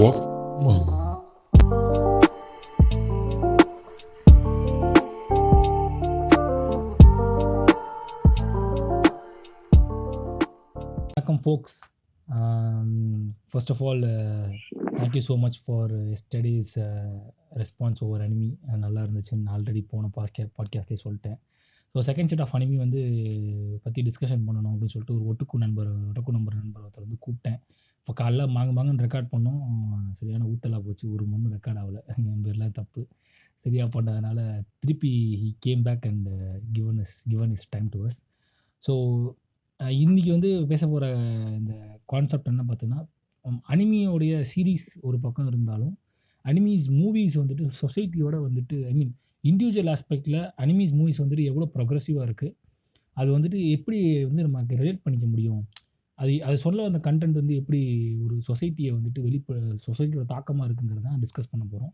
Walkman. Welcome, folks. First of all, thank you so much for yesterday's response over anime. நல்லா இருந்துச்சுன்னு already போன பாட்காஸ்ட்லேயே சொல்லிட்டேன். So second set of anime வந்து பற்றி டிஸ்கஷன் பண்ணணும் அப்படின்னு சொல்லிட்டு ஒரு ஒட்டுக்கு நண்பர் ஒருத்தர் வந்து கூப்பிட்டேன். இப்போ காலைல மாங்கன்னு ரெக்கார்ட் பண்ணோம். சரியான ஊத்தலாக போச்சு, ஒரு மொன்னும் ரெக்கார்ட் ஆகலை. என் பேர்லாம் தப்பு. சரியாக பண்ணதுனால திருப்பி he came back and given is time to us. So இன்றைக்கி வந்து பேச போகிற இந்த கான்செப்ட் என்ன பார்த்தீங்கன்னா, அனிமியோடைய சீரீஸ் ஒரு பக்கம் இருந்தாலும் அனிமீஸ் மூவிஸ் வந்துட்டு சொசைட்டியோட வந்துட்டு இண்டிவிஜுவல் ஆஸ்பெக்டில் அனிமீஸ் மூவிஸ் வந்துட்டு எவ்வளோ ப்ரொக்ரெசிவாக இருக்குது, அது வந்துட்டு எப்படி வந்து நமக்கு ரிலேட் பண்ணிக்க முடியும், அது சொல்ல வந்த கண்டென்ட் வந்து எப்படி ஒரு சொசைட்டியை வந்துட்டு சொசைட்டியோட தாக்கமாக இருக்குங்கிறத தான் டிஸ்கஸ் பண்ண போகிறோம்.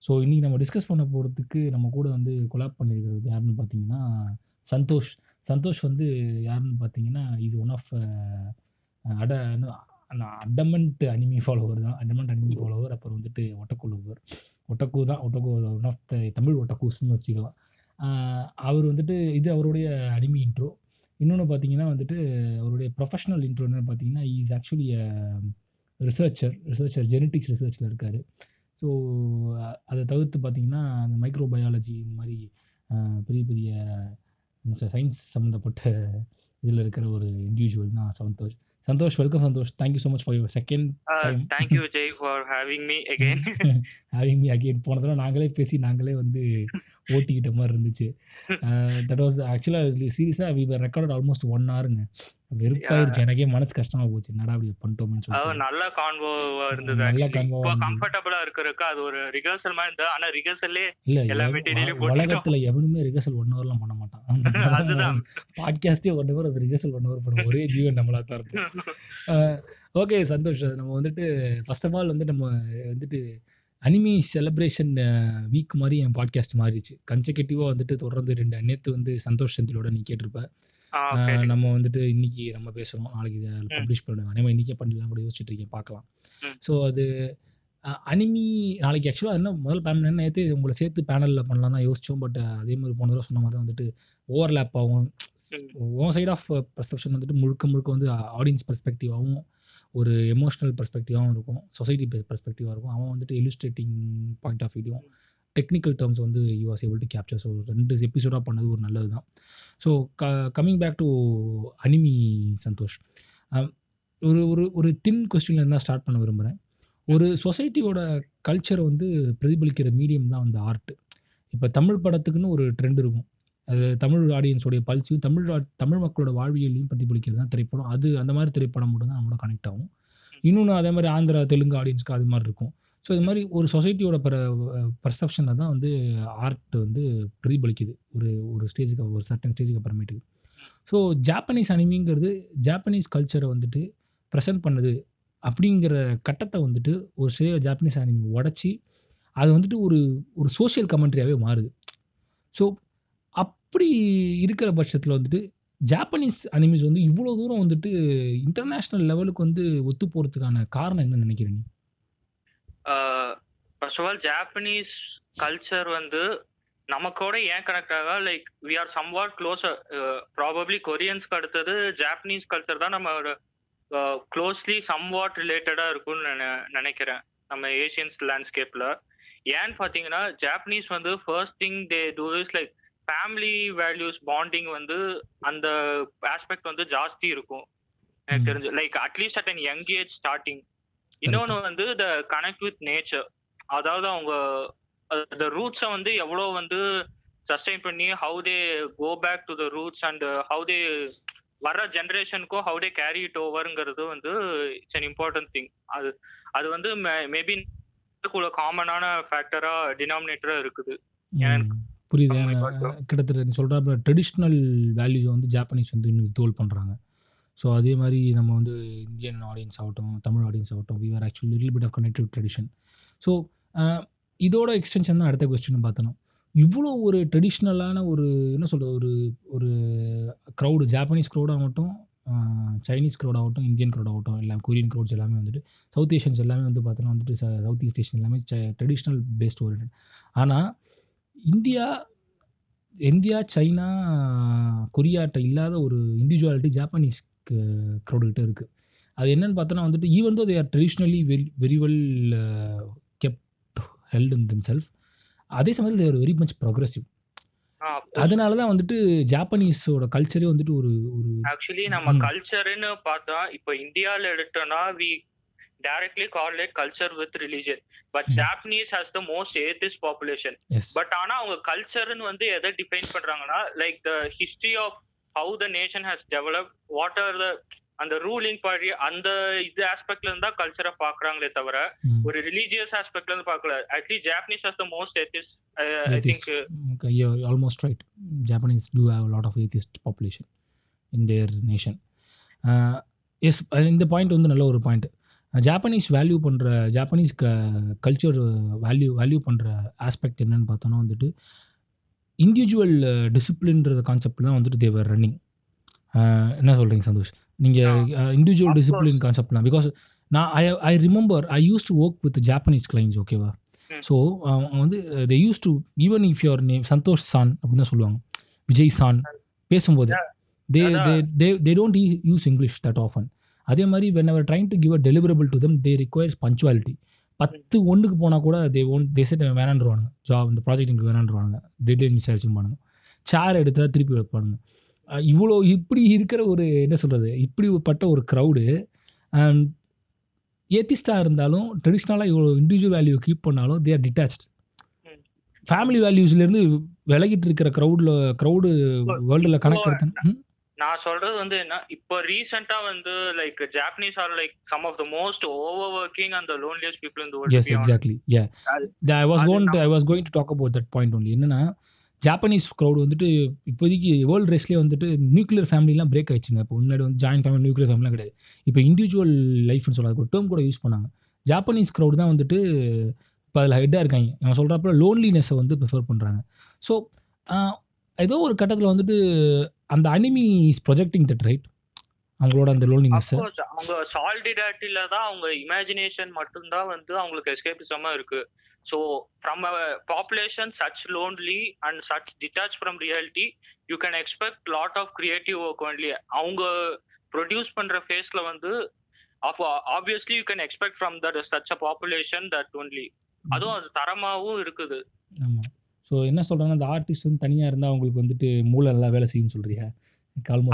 ஸோ இன்றைக்கி நம்ம டிஸ்கஸ் பண்ண போகிறதுக்கு நம்ம கூட வந்து கொலாப் பண்ணியிருக்கிறது யாருன்னு பார்த்தீங்கன்னா சந்தோஷ் வந்து யாருன்னு பார்த்தீங்கன்னா, இது one of adamant anime follower தான். Adamant anime follower. அப்புறம் வந்துட்டு otaku one of the Tamil ஒட்டக்கூஸ்ன்னு வச்சுக்கலாம். அவர் வந்துட்டு இது அவருடைய அனிமி இன்ட்ரோ. இன்னொன்று பார்த்தீங்கன்னா வந்துட்டு அவருடைய ப்ரொஃபஷனல் இன்ட்ரோ என்னன்னு பார்த்தீங்கன்னா, இஸ் ஆக்சுவலி ரிசர்ச்சர் ஜெனட்டிக்ஸ் ரிசர்ச்சில் இருக்கார். ஸோ அதை தவிர்த்து பார்த்தீங்கன்னா அந்த மைக்ரோபயாலஜி இந்த மாதிரி பெரிய பெரிய சயின்ஸ் சம்மந்தப்பட்ட இதில் இருக்கிற ஒரு இண்டிவிஜுவல் தான் Santhosh. Welcome Santhosh. Thank you so much for your second time. Thank you Jai for having me again. போன தடவை நாங்களே பேசி நாங்களே வந்து ஓட்டிக்கிட்ட மாதிரி இருந்துச்சு. தட் வாஸ் ஆக்சுவலாக சீரியஸாக வி வர் ரெக்கார்டட் ஆல்மோஸ்ட் 1 ஹவருங்க. வெறுப்பாயிருச்சு, எனக்கே மனசு கஷ்டமா போச்சு, என்னடா அப்படி பண்ணிட்டோம்னு சொல்லி. நல்ல கான்வோவா இருந்தது. இப்போ கம்ஃபர்ட்டபிளா இருக்கிறதுக்கு அது ஒரு ரிஹர்சல் மாதிரி இருந்தது. ஆனா ரிஹர்சல்லே எல்லா மெட்டீரியலும் போட்டு உலகத்துல எவனுமே ரிஹர்சல் 1 ஹவர்லாம் பண்ண மாட்டான். அதுதான் பாட்காஸ்டே 1 ஹவர், அது ரிஹர்சல் 1 ஹவர் பண்ண ஒரே ஜீவன் நம்மளா தான் இருக்கும். ஓகே சந்தோஷ், நம்ம வந்துட்டு ஃபர்ஸ்ட் ஆஃப் ஆல் வந்து நம்ம வந்துட்டு அனிமி செலிப்ரேஷன் வீக் மாதிரி என் பாட்காஸ்ட் மாறிடுச்சு. கன்செக்யூட்டிவாக வந்துட்டு தொடர்ந்து 2 நேற்று வந்து சந்தோஷ் செந்திலோட நீ கேட்டிருப்ப. நம்ம வந்துட்டு இன்னைக்கு நம்ம பேசுகிறோம், நாளைக்கு இதை பப்ளிஷ் பண்ணுவேன். அதே மாதிரி இன்றைக்கே பண்ணலாம் கூட யோசிச்சுட்டு இருக்கேன், பார்க்கலாம். ஸோ அது அனிமி நாளைக்கு ஆக்சுவலாக என்ன முதல் பேனல் என்ன நேற்று உங்களை சேர்த்து பேனலில் பண்ணலாம் தான் யோசித்தோம். பட் அதே மாதிரி போன தடவை சொன்ன மாதிரி வந்துட்டு ஓவர்லேப் ஆகும். ஓன் சைட் ஆஃப் பர்செப்ஷன் வந்துட்டு முழுக்க வந்து ஆடியன்ஸ் பெர்ஸ்பெக்டிவாகவும் ஒரு எமோஷ்னல் பெர்ஸ்பெக்டிவாகவும் இருக்கும், சொசைட்டி பெர்ஸ்பெக்டிவாக இருக்கும். அவன் வந்துட்டு இலுஸ்ட்ரேட்டிங் பாயிண்ட் ஆஃப் வியூவும் டெக்னிக்கல் டேர்ம்ஸ் வந்து you was able to capture. So 2 எபிசோடாக பண்ணது ஒரு நல்லது தான். So coming back to anime Santhosh, ஒரு தின் கொஸ்டின்ல இருந்தால் ஸ்டார்ட் பண்ண விரும்புகிறேன். ஒரு சொசைட்டியோட கல்ச்சரை வந்து பிரதிபலிக்கிற மீடியம் தான் வந்து ஆர்ட். இப்போ தமிழ் படத்துக்குன்னு ஒரு ட்ரெண்ட் இருக்கும், அது தமிழ் ஆடியன்ஸோடைய பல்ஸையும் தமிழ் மக்களோட வாழ்வியலையும் பிரதிபலிக்கிறது தான் திரைப்படம். அது அந்த மாதிரி திரைப்படம் மட்டும் தான் நம்மளோட கனெக்ட் ஆகும். இன்னொன்று அதே மாதிரி ஆந்திரா தெலுங்கு ஆடியன்ஸ்க்கு அது மாதிரி இருக்கும். ஸோ இது மாதிரி ஒரு சொசைட்டியோட பர்செப்ஷனில் தான் வந்து ஆர்ட் வந்து பிரதிபலிக்குது ஒரு ஸ்டேஜுக்கு, ஒரு சர்டன் ஸ்டேஜுக்கு அப்புறமேட்டுக்கு. ஸோ ஜாப்பனீஸ் அனிமிங்கிறது ஜாப்பனீஸ் கல்ச்சரை வந்துட்டு ப்ரெசென்ட் பண்ணுது அப்படிங்கிற கட்டத்தை வந்துட்டு ஒரு சில ஜாப்பனீஸ் அனிமி உடச்சி அது வந்துட்டு ஒரு சோஷியல் கமெண்ட்ரியாகவே மாறுது. ஸோ அப்படி இருக்கிற பட்சத்தில் வந்துட்டு ஜாப்பனீஸ் அனிமிஸ் வந்து இவ்வளோ தூரம் வந்துட்டு இன்டர்நேஷ்னல் லெவலுக்கு வந்து ஒத்து போகிறதுக்கான காரணம் என்ன நினைக்கிறீங்க? First of all Japanese culture வந்து நமக்கோட ஏன் கனெக்ட் ஆகா, like we are somewhat closer. Probably கொரியன்ஸ்க்கு அடுத்தது ஜாப்பனீஸ் கல்ச்சர் தான் நம்மளோட க்ளோஸ்லி சம்வாட் ரிலேட்டடாக இருக்கும்னு நினைக்கிறேன் நம்ம ஏஷியன்ஸ் லேண்ட்ஸ்கேப்பில். ஏன்னு பார்த்தீங்கன்னா ஜாப்பனீஸ் வந்து first thing they do is like family values bonding வந்து அந்த ஆஸ்பெக்ட் வந்து ஜாஸ்தி இருக்கும் எனக்கு தெரிஞ்சு, like at least at an young age starting. இன்னொன்று வந்து த கனெக்ட் வித் நேச்சர், அதாவது அவங்க த ரூட்ஸை வந்து எவ்வளோ வந்து சஸ்டைன் பண்ணி how they go back to the roots and how they வர்ற ஜென்ரேஷனுக்கும் ஹவு தே கேரி இட் ஓவருங்கிறது வந்து இட்ஸ் அன் இம்பார்ட்டன்ட் திங். அது வந்து மேபி காமனான ஃபேக்டராக டினாமினேட்டராக இருக்குது. புரியுது. கிட்டத்தட்ட நீ சொல்கிற ட்ரெடிஷ்னல் வேல்யூஸை வந்து ஜாப்பனீஸ் வந்து இன்னும் தோல் பண்ணுறாங்க. ஸோ அதே மாதிரி நம்ம வந்து இந்தியன் ஆடியன்ஸ் ஆகட்டும், தமிழ் ஆடியன்ஸ் ஆகட்டும், we are actually little bit of connective tradition. So இதோட எக்ஸ்டென்ஷன் தான் அடுத்த கொஸ்டின் பார்த்தணும். இவ்வளோ ஒரு ட்ரெடிஷ்னலான ஒரு என்ன சொல்கிறது ஒரு க்ரௌடு, ஜாப்பனீஸ் க்ரௌடாக மட்டும் சைனீஸ் க்ரௌட் ஆகட்டும், இந்தியன் க்ரௌட் ஆகட்டும், எல்லாம் கொரியன் க்ரௌட்ஸ் எல்லாமே வந்துட்டு சவுத் ஏஷியன்ஸ் எல்லாமே வந்து பார்த்தோன்னா வந்துட்டு சவுத் ஈஸ்ட் ஏஷியன் எல்லாமே ட்ரெடிஷ்னல் பேஸ்ட் ஓரியன்ட். ஆனால் இந்தியா இந்தியா, சைனா, கொரியாட்ட இல்லாத ஒரு இண்டிவிஜுவாலிட்டி ஜாப்பனீஸ் க்ரௌடுகிட்ட இருக்குது. அது என்னன்னு பார்த்தோன்னா வந்துட்டு even though they are traditionally very well kept held in them self, அதே சமயத்தில் they are very much progressive. அதனால தான் வந்துட்டு ஜாப்பனீஸோட கல்ச்சரே வந்துட்டு ஒரு ஒரு ஆக்சுவலி நம்ம கல்ச்சர்னு பார்த்தா இப்போ இந்தியாவில் எடுத்தோம்னா we directly correlate culture with religion, but Japanese has the most atheist population. But ஆனா அவங்க கல்ச்சர்னு வந்து எதை டிஃபைன் பண்றாங்கன்னா like the history of how the nation has developed, what are the அந்த ரூலிங் பார்ட்டி அந்த இது ஆஸ்பெக்ட்ல இருந்தா கல்ச்சரை பாக்குறாங்களே தவிர ஒரு ரிலீஜியஸ் ஆஸ்பெக்ட்ல இருந்து பார்க்கல. At least Japanese has the most atheist, I think. Okay, you're almost right. Japanese do have a lot of atheist population in their nation. Yes, இந்த பாயிண்ட் வந்து நல்ல ஒரு பாயிண்ட். ஜாப்பனீஸ் வேல்யூ பண்ணுற ஜாப்பனீஸ் கல்ச்சர் வேல்யூ பண்ணுற aspect என்னன்னு பார்த்தோன்னா வந்துட்டு individual டிசிப்ளின்ற concept தான் வந்துட்டு தேவர் ரன்னிங். என்ன சொல்கிறீங்க சந்தோஷ்? நீங்கள் இண்டிவிஜுவல் டிசிப்ளின் கான்செப்ட்லாம் பிகாஸ் நான் I remember I use to work with Japanese clients, ஓகேவா? ஸோ அவங்க வந்து they use to even if your name Santosh san அப்படின்னு தான் சொல்லுவாங்க, விஜய் சான் பேசும்போது they don't use English that often. அதே மாதிரி whenever trying to give a deliverable to them they requires punctuality. 10 ஒன்றுக்கு போனால் கூட they said வேணான்றுவாங்க, ஜாப் இந்த ப்ராஜெக்ட் எனக்கு வேணான்றுவாங்க, டெட்லைன் மிஸ் ஆகிடுச்சுப்பானுங்க, சேர் எடுத்தால் திருப்பி வைப்பானுங்க. இப்படி இருக்கிற ஒரு என்ன சொல்கிறது, இப்படிப்பட்ட ஒரு க்ரௌடு ஏத்திஸ்டாக இருந்தாலும் ட்ரெடிஷ்னலாக இவ்வளோ இண்டிவிஜுவல் வேல்யூ கீப் பண்ணாலும் தே ஆர் டிட்டாச்ட். ஃபேமிலி வேல்யூஸ்லேருந்து விலகிட்டு இருக்கிற க்ரௌடு வேர்ல்டில் கனெக்ட் எடுத்து நான் சொல்றது வந்து என்ன, இப்போ ரீசெண்டா வந்து like Japanese are like some of the most over working and the loneliest people in the world. Yes, exactly. Yeah. I was going to talk about that point only. என்னன்னா ஜாப்பனீஸ் க்ரௌட் வந்துட்டு இப்போதைக்கு world ரேஸ்லேயே வந்துட்டு nuclear ஃபேமிலிலாம் break ஆயிடுச்சுங்க. இப்போ முன்னாடி வந்து joint family nuclear ஃபேமிலிலாம் கிடையாது. இப்போ இண்டிவிஜுவல் லைஃப்னு சொல்லாது ஒரு டேர்ம் கூட யூஸ் பண்ணாங்க. ஜாப்பனீஸ் க்ரௌட் தான் வந்துட்டு இப்போ அதில் ஹெட்டாக இருக்காங்க. அவன் சொல்கிறப்ப லோன்லினஸை வந்து ப்ரிஃபர் பண்ணுறாங்க. ஸோ ஏதோ ஒரு கட்டத்தில் வந்துட்டு அந்த anime is projecting that right, அவங்களோட அந்த லோன்லினஸ். அவங்க சாலிடாரிட்டியில தான் அவங்க இமேஜினேஷன் மட்டும்தான் வந்து அவங்களுக்கு எஸ்கேபிசமா இருக்கு. So from a population such lonely and such detach from reality you can expect lot of creative work only. அவங்க ப்ரொடியூஸ் பண்ற ஃபேஸ்ல வந்து obviously you can expect from that such a population that only. அதுவும் அது தரமாகவும் இருக்குது. ஆமாம். So என்ன சொல்கிறாங்க, அந்த ஆர்டிஸ்ட் வந்து தனியாக இருந்தால் அவங்களுக்கு வந்துட்டு மூளை நல்லா வேலை செய்யுன்னு சொல்றியா?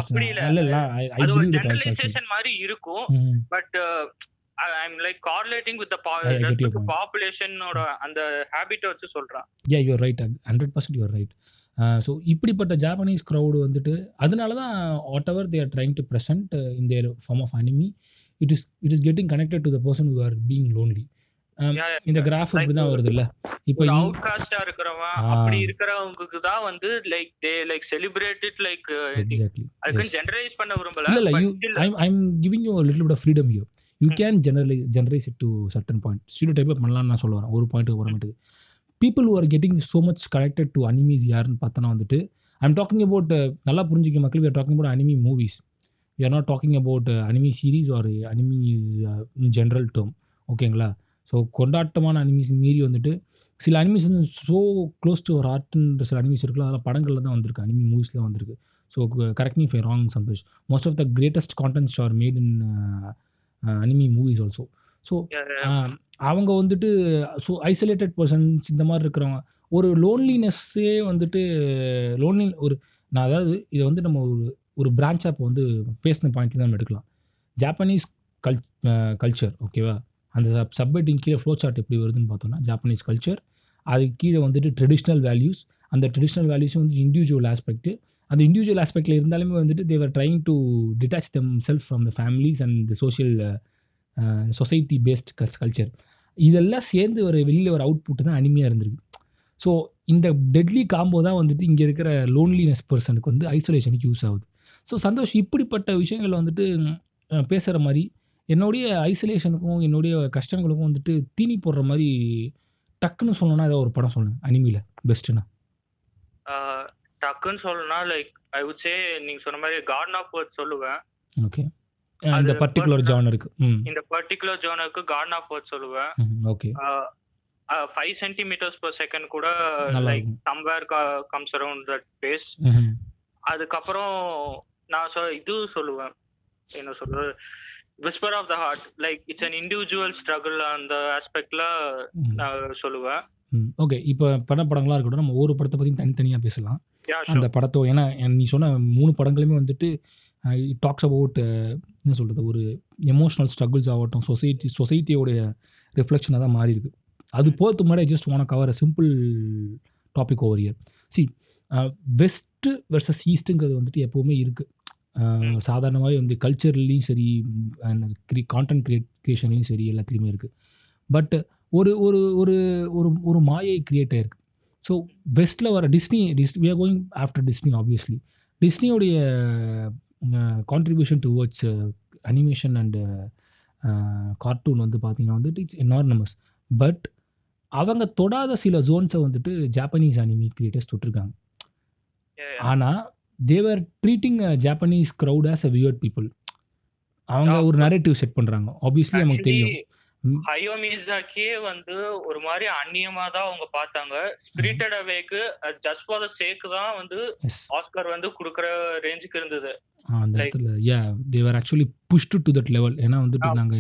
அப்படி இல்ல, அது ஒரு ஜெனரலைசேஷன் மாதிரி இருக்கும். But I'm like correlating with the populationோட அந்த ஹேபிட்டை வச்சு சொல்றேன். Yeah, you are right. 100% you are right. So இப்படிப்பட்ட ஜாப்பனீஸ் க்ரௌடு வந்துட்டு அதனால தான் whatever they are trying to present in their form of anime it is getting connected to the person who are being lonely. இந்த graph இப்படி தான் வருது இல்ல, இப்போ அவுட்காஸ்டா இருக்கிறவன் அப்படி இருக்கிறவங்களுக்கு தான் வந்து like they like celebrate it like exactly. அதுக்கு ஜெனரலைஸ் பண்ண விரும்பல. இல்ல I'm giving you a little bit of freedom here. You can generalize it to certain point. Stereotype பண்ணலாம் நான் சொல்ல வரேன் ஒரு point வரமாட்டுக்கு. People who are getting so much connected to animes யாருன்னு பார்த்தனா வந்துட்டு I'm talking about நல்லா புரிஞ்சுக்க மக்கள், we are talking about anime movies. We are not talking about anime series or anime in general term. ஓகேங்களா? So கொண்டாட்டமான animes மீறி வந்துட்டு சில அனிமீஸ் வந்து ஸோ க்ளோஸ் டு ஒரு ஆர்ட்ன்ற சில அனிமீஸ் இருக்குல்ல, அதெல்லாம் படங்களில் தான் வந்திருக்கு, அனிமி மூவிஸில் வந்திருக்கு. So correct me if I wrong Santhosh, most of the greatest contents are made in anime movies also. So அவங்க வந்துட்டு ஸோ ஐசோலேட்டட் பர்சன்ஸ் இந்த மாதிரி இருக்கிறவங்க ஒரு லோன்லினஸ்ஸே வந்துட்டு நான் அதாவது இதை வந்து நம்ம ஒரு பிரான்ச் ஆப் வந்து பேசின பாயிண்ட் தான் நம்ம எடுக்கலாம். ஜாப்பனீஸ் கல்ச்சர் ஓகேவா, அந்த சப்ஹெட்டிங் கீழே ஃப்ளோ சார்ட் எப்படி வருதுன்னு பார்த்தோம்னா ஜாப்பனீஸ் கல்ச்சர், அதுக்கு கீழே வந்துட்டு ட்ரெடிஷ்னல் வேல்யூஸ், அந்த ட்ரெடிஷ்னல் வேல்யூஸும் வந்து இண்டிவிஜுவல் ஆஸ்பெக்ட், அந்த இண்டிவிஜுவல் ஆஸ்பெக்டில் இருந்தாலுமே வந்துட்டு they're trying to detach themself from the families and the society based culture. இதெல்லாம் சேர்ந்து வெளியில் ஒரு அவுட்புட் தான் அனிமையாக இருந்திருக்கு. ஸோ இந்த டெட்லி காம்போ தான் வந்துட்டு இங்கே இருக்கிற லோன்லினஸ் பர்சனுக்கு வந்து ஐசோலேஷனுக்கு யூஸ் ஆகுது. ஸோ சந்தோஷ் இப்படிப்பட்ட விஷயங்கள் வந்துட்டு பேசுகிற மாதிரி என்னுடைய ஐசோலேஷனுக்கும் என்னுடைய கஷ்டங்களுக்கும் வந்துட்டு தீனி போடுற மாதிரி டக்குன்னு சொல்லணும்னா ஏதாவது ஒரு படம் சொல்லணும் அனிமியில் பெஸ்ட்டுன்னா. டக்குன்னு சொல்லணும்னா லைக் ஐ வுட் சே நீங்கள் சொன்ன மாதிரி கார்டன் ஆஃப் வேர்ட்ஸ் சொல்லுவேன். ஓகே. அது இந்த பர்ட்டிகுலர் personal- ஜானருக்கு. இந்த பர்டிகுலர் ஜோனுக்கு கார்டன் ஆஃப் ஒர்த் சொல்லுவேன். ஓகே. 5 சென்டிமீட்டர்ஸ் per செகண்ட் கூட நல்லா லைக் இருக்கும். Somewhere comes around that pace. அதுக்கப்புறம் நான் இது சொல்லுவேன், என்ன சொல்றது, whisper of the heart, like it's an individual struggle, அந்த ஆஸ்பெக்ட்ல நான் சொல்லுவேன். ஓகே. இப்போ படங்களாக இருக்கட்டும், நம்ம ஒவ்வொரு படத்தை பற்றியும் தனித்தனியாக பேசலாம். யா அந்த ஷூர். படத்தோ ஏன்னா நீ சொன்ன 3 படங்களுமே வந்துட்டு டாக்ஸ் அபவுட் என்ன சொல்கிறது, ஒரு எமோஷனல் ஸ்ட்ரகிள்ஸ் ஆகட்டும், சொசைட்டியோடைய ரிஃப்ளெக்ஷனாக தான் மாறி இருக்கு. அது போகிறதுக்கு முன்னாடி just want cover a simple topic over year. See west versus ஈஸ்ட்டுங்கிறது வந்துட்டு எப்போவுமே இருக்குது. சாதாரணமாகவே வந்து கல்ச்சர்லேயும் சரி, கான்டென்ட் கிரியேஷன்லேயும் சரி, எல்லாத்துலேயுமே இருக்குது. பட் ஒரு ஒரு ஒரு ஒரு ஒரு மாயை கிரியேட் ஆயிருக்கு. ஸோ வெஸ்ட்டில் வர Disney we are going after Disney. Obviously டிஸ்னியோடைய contribution towards animation and cartoon வந்து பார்த்தீங்கன்னா வந்துட்டு இட்ஸ் எனார்னமஸ். பட் அவங்க தொடாத சில ஜோன்ஸை வந்துட்டு ஜாப்பனீஸ் அனிமி கிரியேட்டர்ஸ் தொட்டிருக்காங்க. ஆனால் they're treating Japanese crowd as a weird people. அவங்க ஒரு நரேட்டிவ் செட் பண்ணுறாங்க. ஆப்வியஸ்லி நமக்கு தெரியும். ஹையோ மியாசாக்கியே வந்து ஒரு மாதிரி அந்நியமா தான் அவங்க பார்த்தாங்க. ஸ்பிரிட்டட் அவேக்கு ஜஸ்ட் ஃபார் த சேக் தான் வந்து ஆஸ்கர் வந்து கொடுக்குற ரேஞ்சுக்கு இருந்தது. அந்த இடத்துல they were actually pushed to that level. ஏன்னா வந்துட்டு நாங்க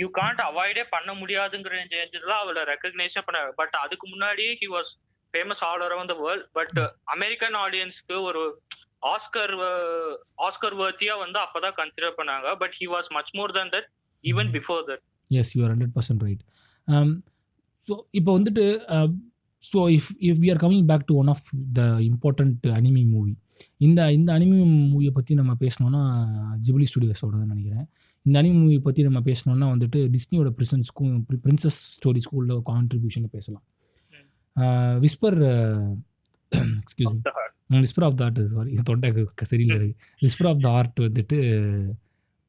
யூ காண்ட் அவாய்டே பண்ண முடியாதுங்கிற ரேஞ்சில் தான் அவளை ரெக்கக்னைஸே பண்ண. பட் அதுக்கு முன்னாடி he was famous all around the world. But American ஆடியன்ஸ்க்கு ஒரு ஆஸ்கர் வர்த்தியா வந்து அப்பதான் கன்சிடர் பண்ணாங்க. But he was much more than that even before that. Yes, you are 100% right. So இப்போ வந்துட்டு so if we are coming back to one of the important anime movie. இந்த anime மூவியை பற்றி நம்ம பேசணுன்னா ஜிப்லி ஸ்டுடியோஸோட தான் நினைக்கிறேன். இந்த அனிமி மூவியை பற்றி நம்ம பேசணுன்னா வந்துட்டு டிஸ்னியோட பிரின்சஸ் ஸ்டோரி ஸ்கூலில் கான்ட்ரிபியூஷனை பேசலாம். Whisper excuse me whisper of the art, sorry தொண்டை சரியில்லை இருக்கு. விஸ்பர் ஆஃப் த ஆர்ட் வந்துட்டு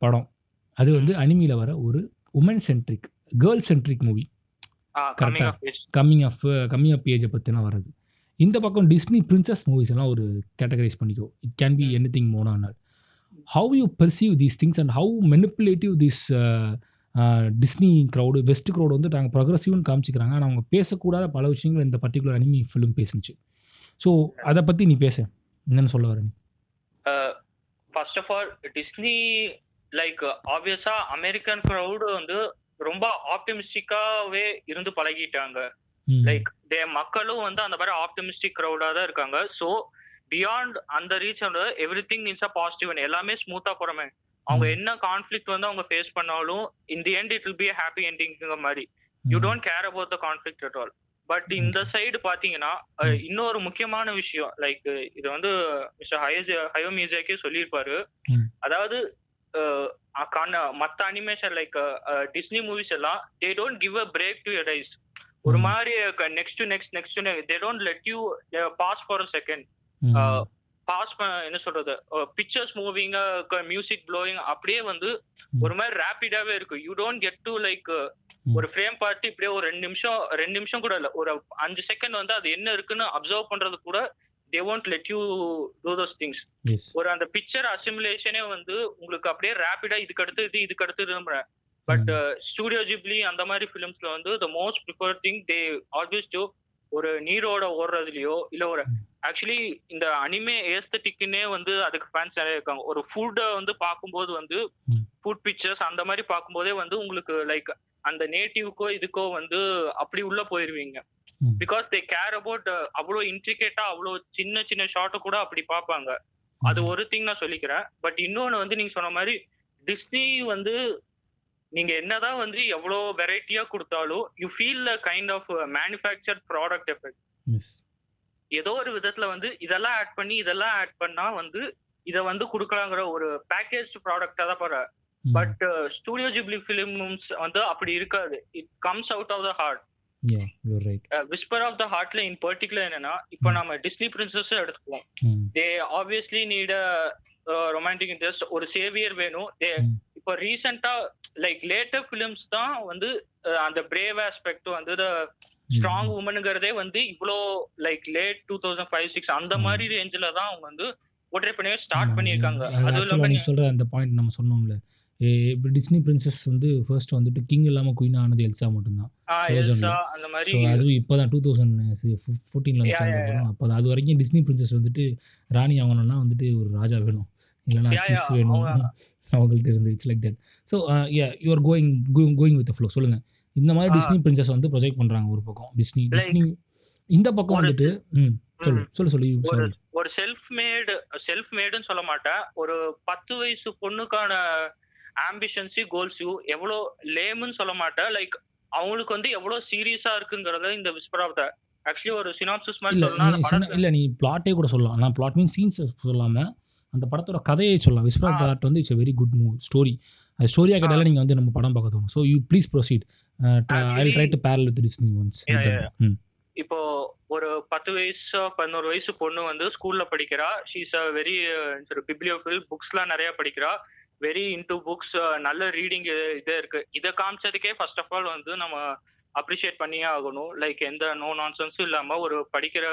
படம் அது வந்து அனிமியில் வர ஒரு woman centric, girl centric movie. Coming of ஏஜை பற்றினா வர்றது. இந்த பக்கம் டிஸ்னி பிரின்சஸ் மூவிஸ் எல்லாம் ஒரு கேட்டகரைஸ் பண்ணிக்கோ. It can be anything more on. How you perceive these things and how manipulative this Disney crowd, west crowd வந்து நாங்கள் ப்ரொக்ரெசிவ்னு காமிச்சிக்கிறாங்க. ஆனால் அவங்க பேசக்கூடாத பல விஷயங்கள் இந்த பர்டிகுலர் அனிமி ஃபிலிம் பேசுனுச்சு. ஸோ அதை பற்றி நீ பேச என்னன்னு சொல்ல வர நீ? First of all Disney like ஆப்வியஸா அமெரிக்கன் க்ரௌடு வந்து ரொம்ப ஆப்டிமிஸ்டிக்காவே இருந்து பழகிட்டாங்க. லைக் மக்களும் வந்து அந்த மாதிரி ஆப்டிமிஸ்டிக் க்ரௌடா தான் இருக்காங்க. ஸோ பியாண்ட் அந்த ரீச் வந்து எவ்ரி திங் இன்ஸ் அ பாசிட்டிவ், எல்லாமே ஸ்மூத்தா போறமே. அவங்க என்ன கான்ஃபிளிக்ட் வந்து அவங்க ஃபேஸ் பண்ணாலும் in the end it will be a happy ending மாதிரி. You don't care about the conflict at all. But இந்த சைடு பாத்தீங்கன்னா இன்னொரு முக்கியமான விஷயம், லைக் இது வந்து மிஸ்டர் ஹயோ மியாசாக்கி சொல்லியிருப்பாரு. அதாவது மற்ற அனிமேஷன் லைக் டிஸ்னி மூவிஸ் எல்லாம் they don't give a break to your eyes. ஒரு மாதிரி next they don't let you pass for a second. Pass என்ன சொல்றது, பிக்சர்ஸ் மூவிங், மியூசிக் ப்ளோயிங் அப்படியே வந்து ஒரு மாதிரி ரேப்பிடாவே இருக்கு. You don't get to like ஒரு ஃப்ரேம் பார்த்து இப்படியே ஒரு 2 நிமிஷம் கூட இல்ல, ஒரு 5 செகண்ட் வந்து அது என்ன இருக்குன்னு அப்சர்வ் பண்றது கூட they won't let you do those things. ஒரு அந்த பிக்சர் அசிமுலேஷனே வந்து உங்களுக்கு அப்படியே ரேப்பிடா இதுக்கு அடுத்து. பட் ஸ்டூடியோ ஜிப்லி அந்த மாதிரி ஃபிலிம்ஸ்ல வந்து the most preferred thing they always do ஒரு நீரோட ஓடுறதுலயோ இல்ல ஒரு ஆக்சுவலி இந்த அனிமே ஏஸ்தட்டிக்னே வந்து அதுக்கு ஃபேன்ஸ் நிறைய இருக்காங்க. ஒரு ஃபுட்டை வந்து பார்க்கும்போது வந்து ஃபுட் பிக்சர்ஸ் அந்த மாதிரி பார்க்கும்போதே வந்து உங்களுக்கு லைக் அந்த நேட்டிவ்க்கோ இதுக்கோ வந்து அப்படி உள்ள போயிருவீங்க. பிகாஸ் தே கேர் அபவுட் அவ்வளோ இன்ட்ரிகேட்டா அவ்வளோ சின்ன ஷார்ட்டை கூட அப்படி பார்ப்பாங்க. அது ஒரு திங் நான் சொல்லிக்கிறேன். பட் இன்னொன்று வந்து நீங்க சொன்ன மாதிரி டிஸ்னி வந்து நீங்க என்னதான் வந்து எவ்வளோ வெரைட்டியா கொடுத்தாலும் you feel the kind of manufactured product effect. ஏதோ ஒரு விதத்துல வந்து இதெல்லாம் ஆட் பண்ணா வந்து இதை வந்து கொடுக்கலாங்கிற ஒரு பேக்கேஜ் ப்ராடக்டா தான் போற. பட் ஸ்டூடியோ ஜிப்லி ஃபிலிம்ஸ் வந்து அப்படி இருக்காது. It comes out of the heart. Whisper of the ஹார்ட்ல இன் பர்டிகுலர் என்னன்னா, இப்போ நம்ம டிஸ்னி பிரின்சஸ் எடுத்துக்குவோம். They obviously need romantic interest, ஒரு சேவியர் வேணும். இப்போ ரீசெண்டா லைக் லேட்டர் ஃபிலிம்ஸ் தான் வந்து அந்த பிரேவ் ஆஸ்பெக்ட் வந்து ஸ்ட்ராங் உமனுங்கிறதே வந்து இவ்வளோ லைக் லேட் 2005-06 அந்த மாதிரி ரேஞ்சில் தான் அவங்க வந்து போர்ட்ரே பண்ணவே ஸ்டார்ட் பண்ணியிருக்காங்க. அதுவும் ஆக்சுவலாக இல்லாமல் நீங்கள் சொல்கிற அந்த பாயிண்ட் நம்ம சொன்னோம்ல, இப்போ டிஸ்னி பிரின்சஸ் வந்து ஃபர்ஸ்ட் வந்துட்டு கிங் இல்லாமல் குயின் ஆனது எல்சா மட்டும்தான். எல்சா அந்த மாதிரி ஸோ அதுவும் இப்போ தான் 2014 வந்து அப்போ அது வரைக்கும் டிஸ்னி பிரின்சஸ் வந்துட்டு ராணி ஆகணும்னா வந்துட்டு ஒரு ராஜா வேணும், இல்லைன்னா கிங்ஸ் வேணும் அவங்கள்ட்ட இருந்து. It's like that. So you are going with flow. சொல்லுங்கள். இந்த மாதிரி டிஸ்னி பிரின்சஸ் வந்து ப்ரொஜெக்ட் பண்ணுறாங்க ஒரு பக்கம் டிஸ்னி. இந்த பக்கம் வந்துட்டு சொல்லு. ஒரு செல்ஃப் மேடுன்னு சொல்ல மாட்டேன். ஒரு 10 வயசு பொண்ணுக்கான ஆம்பிஷன்ஸி கோல்ஸையும் எவ்வளோ லேம்னு சொல்ல மாட்டேன். லைக் அவங்களுக்கு வந்து எவ்வளோ சீரியஸா இருக்குங்கிறத இந்த விஸ்பர் ஆஃப் த ஆக்சுவலி ஒரு சினாப்சிஸ் மாதிரி சொல்லலாம். இல்ல நீ பிளாட்டே கூட சொல்லலாம். நான் பிளாட் மீன் சீன்ஸ் சொல்லாம அந்த படத்தோட கதையை சொல்லலாம். விஸ்பர் ஆஃப் த ஆர்ட் வந்து it's a very good story. அது ஸ்டோரியா கேட்டாலே நீங்க வந்து நம்ம படம் பார்க்க தோணும். So you please proceed. I will try to parallel with Disney ones. இப்போ ஒரு 10 வயசு 11 வயசு பொண்ணு வந்து ஸ்கூல்ல படிக்கிறா. ஷீஸ் அ வெரி பிப்ளியோஃபில், புக்ஸ்லாம் நிறைய படிக்கிறா, வெரி இன்டு புக்ஸ், நல்ல ரீடிங் இதே இருக்கு. இதை காமிச்சதுக்கே ஃபர்ஸ்ட் ஆஃப் ஆல் வந்து நம்ம அப்ரிஷியேட் பண்ணியே ஆகணும். லைக் எந்த நோ நான்சென்ஸும் இல்லாம ஒரு படிக்கிற,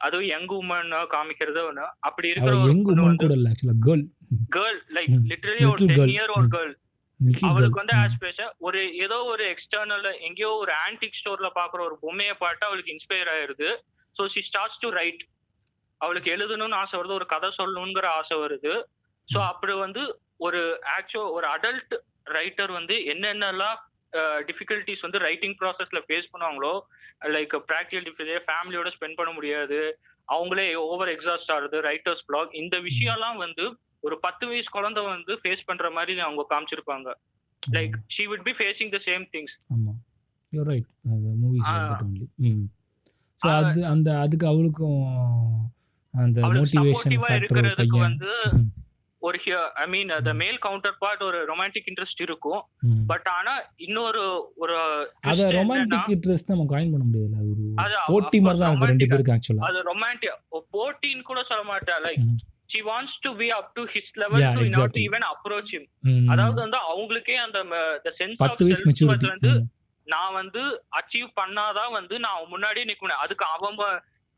அதுவும் யங் உமன் காமிக்கிறது ஒன்று. அப்படி இருக்கிற ஒரு கேர்ள், லைக் லிட்டரலி ஒரு 10 year old கேர்ள், அவளுக்கு வந்து ஆஸ்பிரேஷன் ஒரு ஏதோ ஒரு எக்ஸ்டர்னல் எங்கேயோ ஒரு ஆன்டிக் ஸ்டோர்ல பாக்குற ஒரு பொம்மையை பார்த்து அவளுக்கு இன்ஸ்பயர் ஆயிருது. So she starts to right. அவளுக்கு எழுதணும்னு ஆசை வருது, ஒரு கதை சொல்லணுங்கிற ஆசை வருது. ஸோ அப்படி வந்து ஒரு அடல்ட் ரைட்டர் வந்து என்னென்னலாம் டிஃபிகல்ட்டிஸ் வந்து ரைட்டிங் ப்ராசஸ்ல ஃபேஸ் பண்ணுவாங்களோ, லைக் ப்ராக்டிகல் டிஃபிகல்ட்டி, ஃபேமிலியோட ஸ்பெண்ட் பண்ண முடியாது, அவங்களே ஓவர் எக்ஸாஸ்ட் ஆகுது, ரைட்டர்ஸ் பிளாக், இந்த விஷயம்லாம் வந்து ஒரு 10 வயசு குழந்தை வந்து ஃபேஸ் பண்ற மாதிரி அவங்க காமிச்சிருப்பாங்க. Like she would be facing the same things. ஆமா, யூ ஆர் ரைட். அந்த மூவிஸ் only. சோ அதுக்கு அவளுக்கும் அந்த மோட்டிவேஷன் இருக்கிறதுக்கு வந்து ஒரு ஐ மீன் the male counterpart ஒரு ரொமான்டிக் இன்ட்ரெஸ்ட் இருக்கும். பட் ஆனா இன்னொரு ஒரு அத ரொமான்டிக் இன்ட்ரெஸ்ட் நம்ம காயின் பண்ண முடியல. அது ஒரு போட்டி மாதிரி தான் ரெண்டு பேருக்கு ஆக்சுவலா. அது ரொமான்டிக் போட்டின்னு கூட சொல்ல மாட்டேன். Like she wants to be up to his level to not even approach him. அதாவது வந்து அவங்களுக்கே அந்த the sense of self worth வந்து நான் வந்து அச்சீவ் பண்ணாதான் வந்து நான் முன்னாடி நிக்கணும். அதுக்கு அவங்க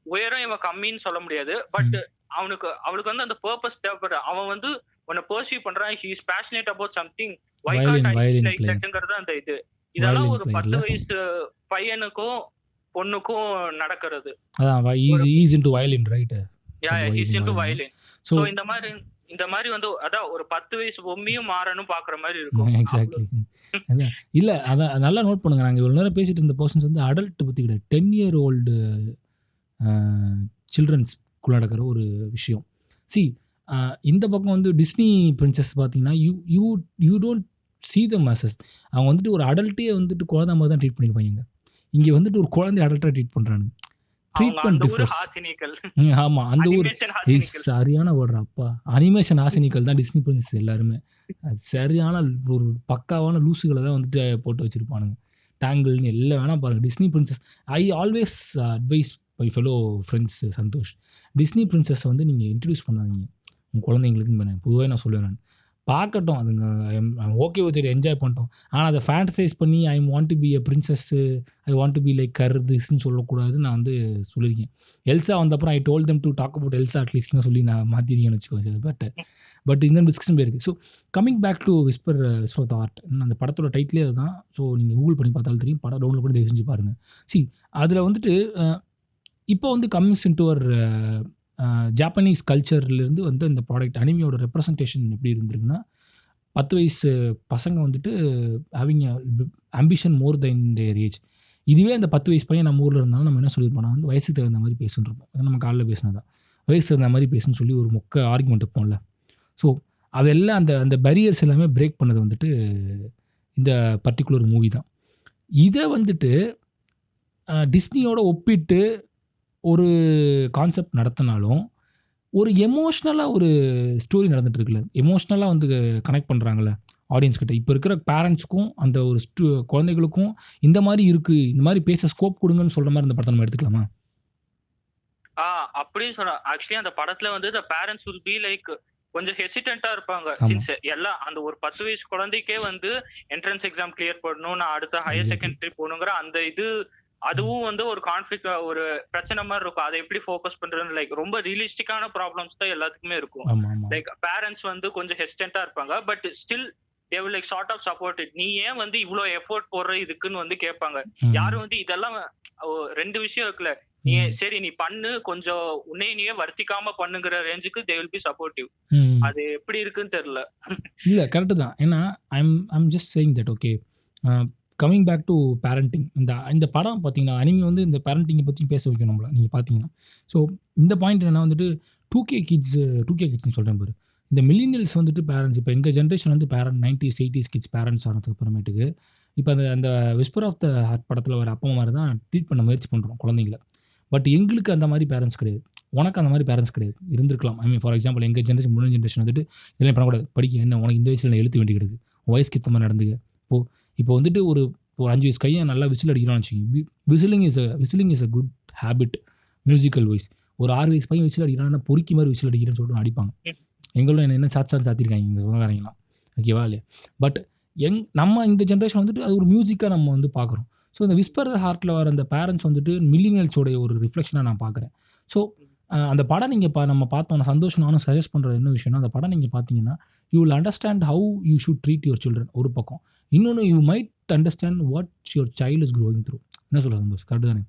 உயரம் இவன் கம்மின்னு சொல்ல முடியாது. பட் அவளுக்கு வந்து அந்த பர்பஸ் தேவைப்படுற, அவன் வந்து உன்னை பர்சீவ் பண்றான், he is passionate about something, why can't I be like thatங்கிறது அந்த இது. இதெல்லாம் ஒரு 10 வயசு பையனுக்கும் பொண்ணுக்கும் நடக்கிறது. அதான் he is into violin, right? Yeah, he is into violin. So இந்த மாதிரி வந்து அதான் ஒரு 10 வயசு பொம்மையும் மாறணும் பாக்குற மாதிரி இருக்கும். எக்ஸாக்ட்லி. இல்ல அத நல்லா நோட் பண்ணுங்க. நாங்க இவ்வளவு நேரம் பேசிட்டு இருந்த பர்சன்ஸ் வந்து அடல்ட் பத்தி கிடையாது, 10 year old சில்ட்ரன்ஸ் குள்ள நடக்கிற ஒரு விஷயம். இந்த பக்கம் வந்து டிஸ்னி பிரின்சஸ் பார்த்தீங்கன்னா you don't see them as அவங்க வந்துட்டு ஒரு அடல்ட்டே வந்துட்டு குழந்தை மாதிரி தான் ட்ரீட் பண்ணிருப்பாங்க. இங்க வந்துட்டு ஒரு குழந்தை அடல்ட்டா ட்ரீட் பண்றாங்க. ஆமா, அந்த ஒரு சரியான வேர்டு அப்பா, அனிமேஷன் ஆசினிக்கல் தான் டிஸ்னி பிரின்சஸ் எல்லாருமே. சரியான ஒரு பக்காவான லூசுகளை தான் வந்துட்டு போட்டு வச்சிருப்பானுங்க. டேங்கிள்னு எல்லாம் வேணா பாருங்க. Disney princess I always advise my fellow friends Santhosh, Disney princess வந்து நீங்கள் இன்ட்ரடியூஸ் பண்ணாதீங்க உங்கள் குழந்தைங்களுக்கு. பொதுவாக நான் சொல்லுவேன், நான் பார்க்கட்டும், அதுங்க ஓகே வித் என்ஜாய் பண்ணிட்டோம். ஆனால் அதை ஃபேண்டசைஸ் பண்ணி I want to be a princess, I want to be like கருதுன்னு சொல்லக்கூடாதுன்னு நான் வந்து சொல்லியிருக்கேன். எல்சா வந்தப்பறம் I told them to talk about Elsa அட்லீஸ்ட்னு சொல்லி நான் மாற்றிருக்கேன்னு வச்சுக்கோங்க. பட் இந்த டிஸ்கஷன் போயிருக்கு. So coming back to whisper of the heart, அந்த படத்தோட டைட்டிலே அதுதான். ஸோ நீங்கள் கூகுள் பண்ணி பார்த்தாலும் தெரியும், படம் டவுன்லோட் பண்ணி செஞ்சு பாருங்கள். அதில் வந்துட்டு இப்போ வந்து கம்ஸ் இன்டு ஒரு ஜாப்பனீஸ் கல்ச்சர்லேருந்து வந்து இந்த ப்ராடக்ட் அனிமியோட ரெப்ரசன்டேஷன் எப்படி இருந்திருக்குன்னா, 10 வயசு பசங்க வந்துட்டு ஹேவிங் ஆம்பிஷன் மோர் தென் தேர் ஏஜ். இதுவே அந்த 10 வயசு பையன் நம்ம ஊரில் இருந்தாலும் நம்ம என்ன சொல்லியிருப்போம், வந்து வயசுக்கு தகுந்த மாதிரி பேசுன்னு இருப்போம். அது நம்ம காலையில் பேசினதான் வயசுக்கு தகுந்த மாதிரி பேசுன்னு சொல்லி ஒரு மொக்க ஆர்குமெண்ட் இருப்போம்ல. ஸோ அதெல்லாம் அந்த பேரியர்ஸ் எல்லாமே பிரேக் பண்ணது வந்துட்டு இந்த பர்டிகுலர் மூவி தான். இதை வந்துட்டு டிஸ்னியோட ஒப்பிட்டு ஒரு கான்செப்ட் நடத்தினாலும் ஒரு எமோஷ்னலாக ஒரு ஸ்டோரி நடந்துட்டு இருக்குல்ல, எமோஷ்னலாக வந்து கனெக்ட் பண்ணுறாங்கல்ல ஆடியன்ஸ் கிட்ட. இப்போ இருக்கிற பேரண்ட்ஸ்க்கும் அந்த ஒரு குழந்தைகளுக்கும் இந்த மாதிரி இருக்குது, இந்த மாதிரி பேச ஸ்கோப் கொடுங்கன்னு சொல்கிற மாதிரி இந்த படத்தை நம்ம எடுத்துக்கலாமா? அப்படின்னு சொன்னா ஆக்சுவலி அந்த படத்துல வந்து the parents will be like கொஞ்சம் ஹெசிடென்ட்டா இருப்பாங்க. சின்ஸ் எல்லாம் அந்த ஒரு 10 வயசு குழந்தைக்கே வந்து என்ட்ரன்ஸ் எக்ஸாம் கிளியர் பண்ணணும், நான் அடுத்த ஹையர் செகண்டரி போகணுங்கிற அந்த இது அதுவும் வந்து ஒரு கான்ஃப்ளிக்ட், ஒரு பிரச்சனை மாதிரி இருக்கும். அதை எப்படி ஃபோக்கஸ் பண்றதுன்னு லைக் ரொம்ப ரியலிஸ்டிக்கான ப்ராப்ளம்ஸ் தான் எல்லாத்துக்குமே இருக்கும். ஆமா ஆமா லைக் பேரண்ட்ஸ் வந்து கொஞ்சம் ஹெசிடென்ட்டா இருப்பாங்க, but still they will like sort of support it. நீ ஏன் வந்து இவ்வளோ எஃபோர்ட் போடுற இதுக்குன்னு வந்து கேட்பாங்க. யாரும் வந்து இதெல்லாம் ரெண்டு விஷயம் இருக்குல்ல, நீ சரி நீ பண்ணு, கொஞ்சம் உன்னை நீயே வருத்திக்காம பண்ணுங்கிற ரேஞ்சுக்கு தே வில் பி சப்போர்ட்டிவ். அது எப்படி இருக்குன்னு தெரியல. இல்ல கரெக்ட் தான். ஏன்னா I'm just saying that okay. Coming back to parenting, இந்த படம் பார்த்தீங்கன்னா அனிமி வந்து இந்த பேரண்டிங்கை பற்றி பேச வைக்கும் நம்மள நீங்கள் பார்த்தீங்கன்னா. ஸோ இந்த பாயிண்ட் என்னன்னா வந்துட்டு 2K கிட்ஸ்னு சொல்கிறேன் பாரு. இந்த மில்லினியல்ஸ் வந்துட்டு பேரண்ட்ஸ் இப்போ எங்கள் ஜென்ரேஷன் வந்து parent 90s 80s kids parents ஆனதுக்கு அப்புறமேட்டுக்கு இப்போ அந்த விஸ்பர் ஆஃப் த ஹார்ட் படத்தில் வர அப்பா மாதிரி தான் ட்ரீட் பண்ண முயற்சி பண்ணுறோம் குழந்தைங்கள. பட் எங்களுக்கு அந்த மாதிரி பேரண்ட்ஸ் கிடையாது, உனக்கு அந்த மாதிரி பேரண்ட்ஸ் கிடையாது. இருந்திருக்கலாம். ஐ மீன் ஃபார் எக்ஸாம்பிள் எங்கள் ஜென்ரேஷன் முன்னாடி ஜென்ரேஷன் வந்துட்டு இதெல்லாம் பண்ணக்கூடாது, படிக்க என்ன உனக்கு இந்த வயசில் எழுத்து வேண்டி கிடக்கு, வயசுக்கு ஏற்ற மாதிரி நடந்துக்க. இப்போ வந்துட்டு ஒரு 5 வயசு கையை நல்லா விசில் அடிக்கிறான்னு வச்சுக்கோங்க. Whistling is a good habit musical wise. ஒரு 6 வயசு பையன் விசில் அடிக்கிறான்னா பொறுக்கி மாதிரி விசில் அடிக்கிறேன்னு சொல்லிட்டு அடிப்பாங்க. எங்களும் என்ன சாத்திருக்காங்க இந்த சொந்தக்காரங்களாம், ஓகேவா இல்லையா? பட் நம்ம இந்த ஜென்ரேஷன் வந்துட்டு அது ஒரு மியூசிக்காக நம்ம வந்து பார்க்குறோம். ஸோ இந்த விஸ்பர் ஹார்ட்டில் வர அந்த பேரண்ட்ஸ் வந்துட்டு மில்லினியல்ஸோடைய ஒரு ரிஃப்ளெக்ஷனாக நான் பார்க்குறேன். ஸோ அந்த படம் நீங்கள் நம்ம பார்த்தோன்னா சந்தோஷம் நானும் சஜஸ்ட் பண்ணுற என்ன விஷயம்னா, அந்த படம் நீங்கள் பார்த்தீங்கன்னா you will understand how you should treat your children ஒரு பக்கம். இன்னொன்று you might understand what your child is growing through. என்ன சொல்ல சந்தோஷ், கரெக்டு தானே?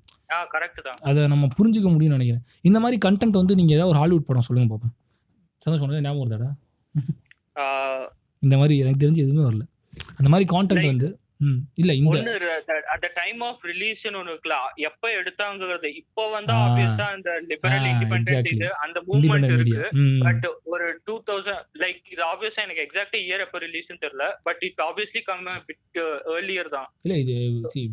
கரெக்ட் தான். அதை நம்ம புரிஞ்சுக்க முடியும்னு நினைக்கிறேன். இந்த மாதிரி கண்டென்ட் வந்து நீங்கள் ஏதாவது ஒரு ஹாலிவுட் படம் சொல்லுங்க பார்ப்போம். சந்தோஷ் சொன்னது ஞாபகம் வருதாடா? இந்த மாதிரி எனக்கு தெரிஞ்சு எதுவுமே வரல அந்த மாதிரி கான்டென்ட் வந்து. இல்ல இந்த at the time of release ன்னு ஒன்னு இருக்குல, எப்ப எடுத்தாங்கிறது இப்போ வந்து ஆப்வியஸா அந்த லிபரல் இண்டிபெண்டன்ட் இது அந்த மூவ்மெண்ட் இருக்கு. பட் ஒரு 2000 லைக் இது ஆப்வியஸா எனக்கு எக்ஸாக்ட் இயர் எப்ப ரிலீஸ்னு தெரியல, but it obviously come a bit earlier தான். இல்ல இது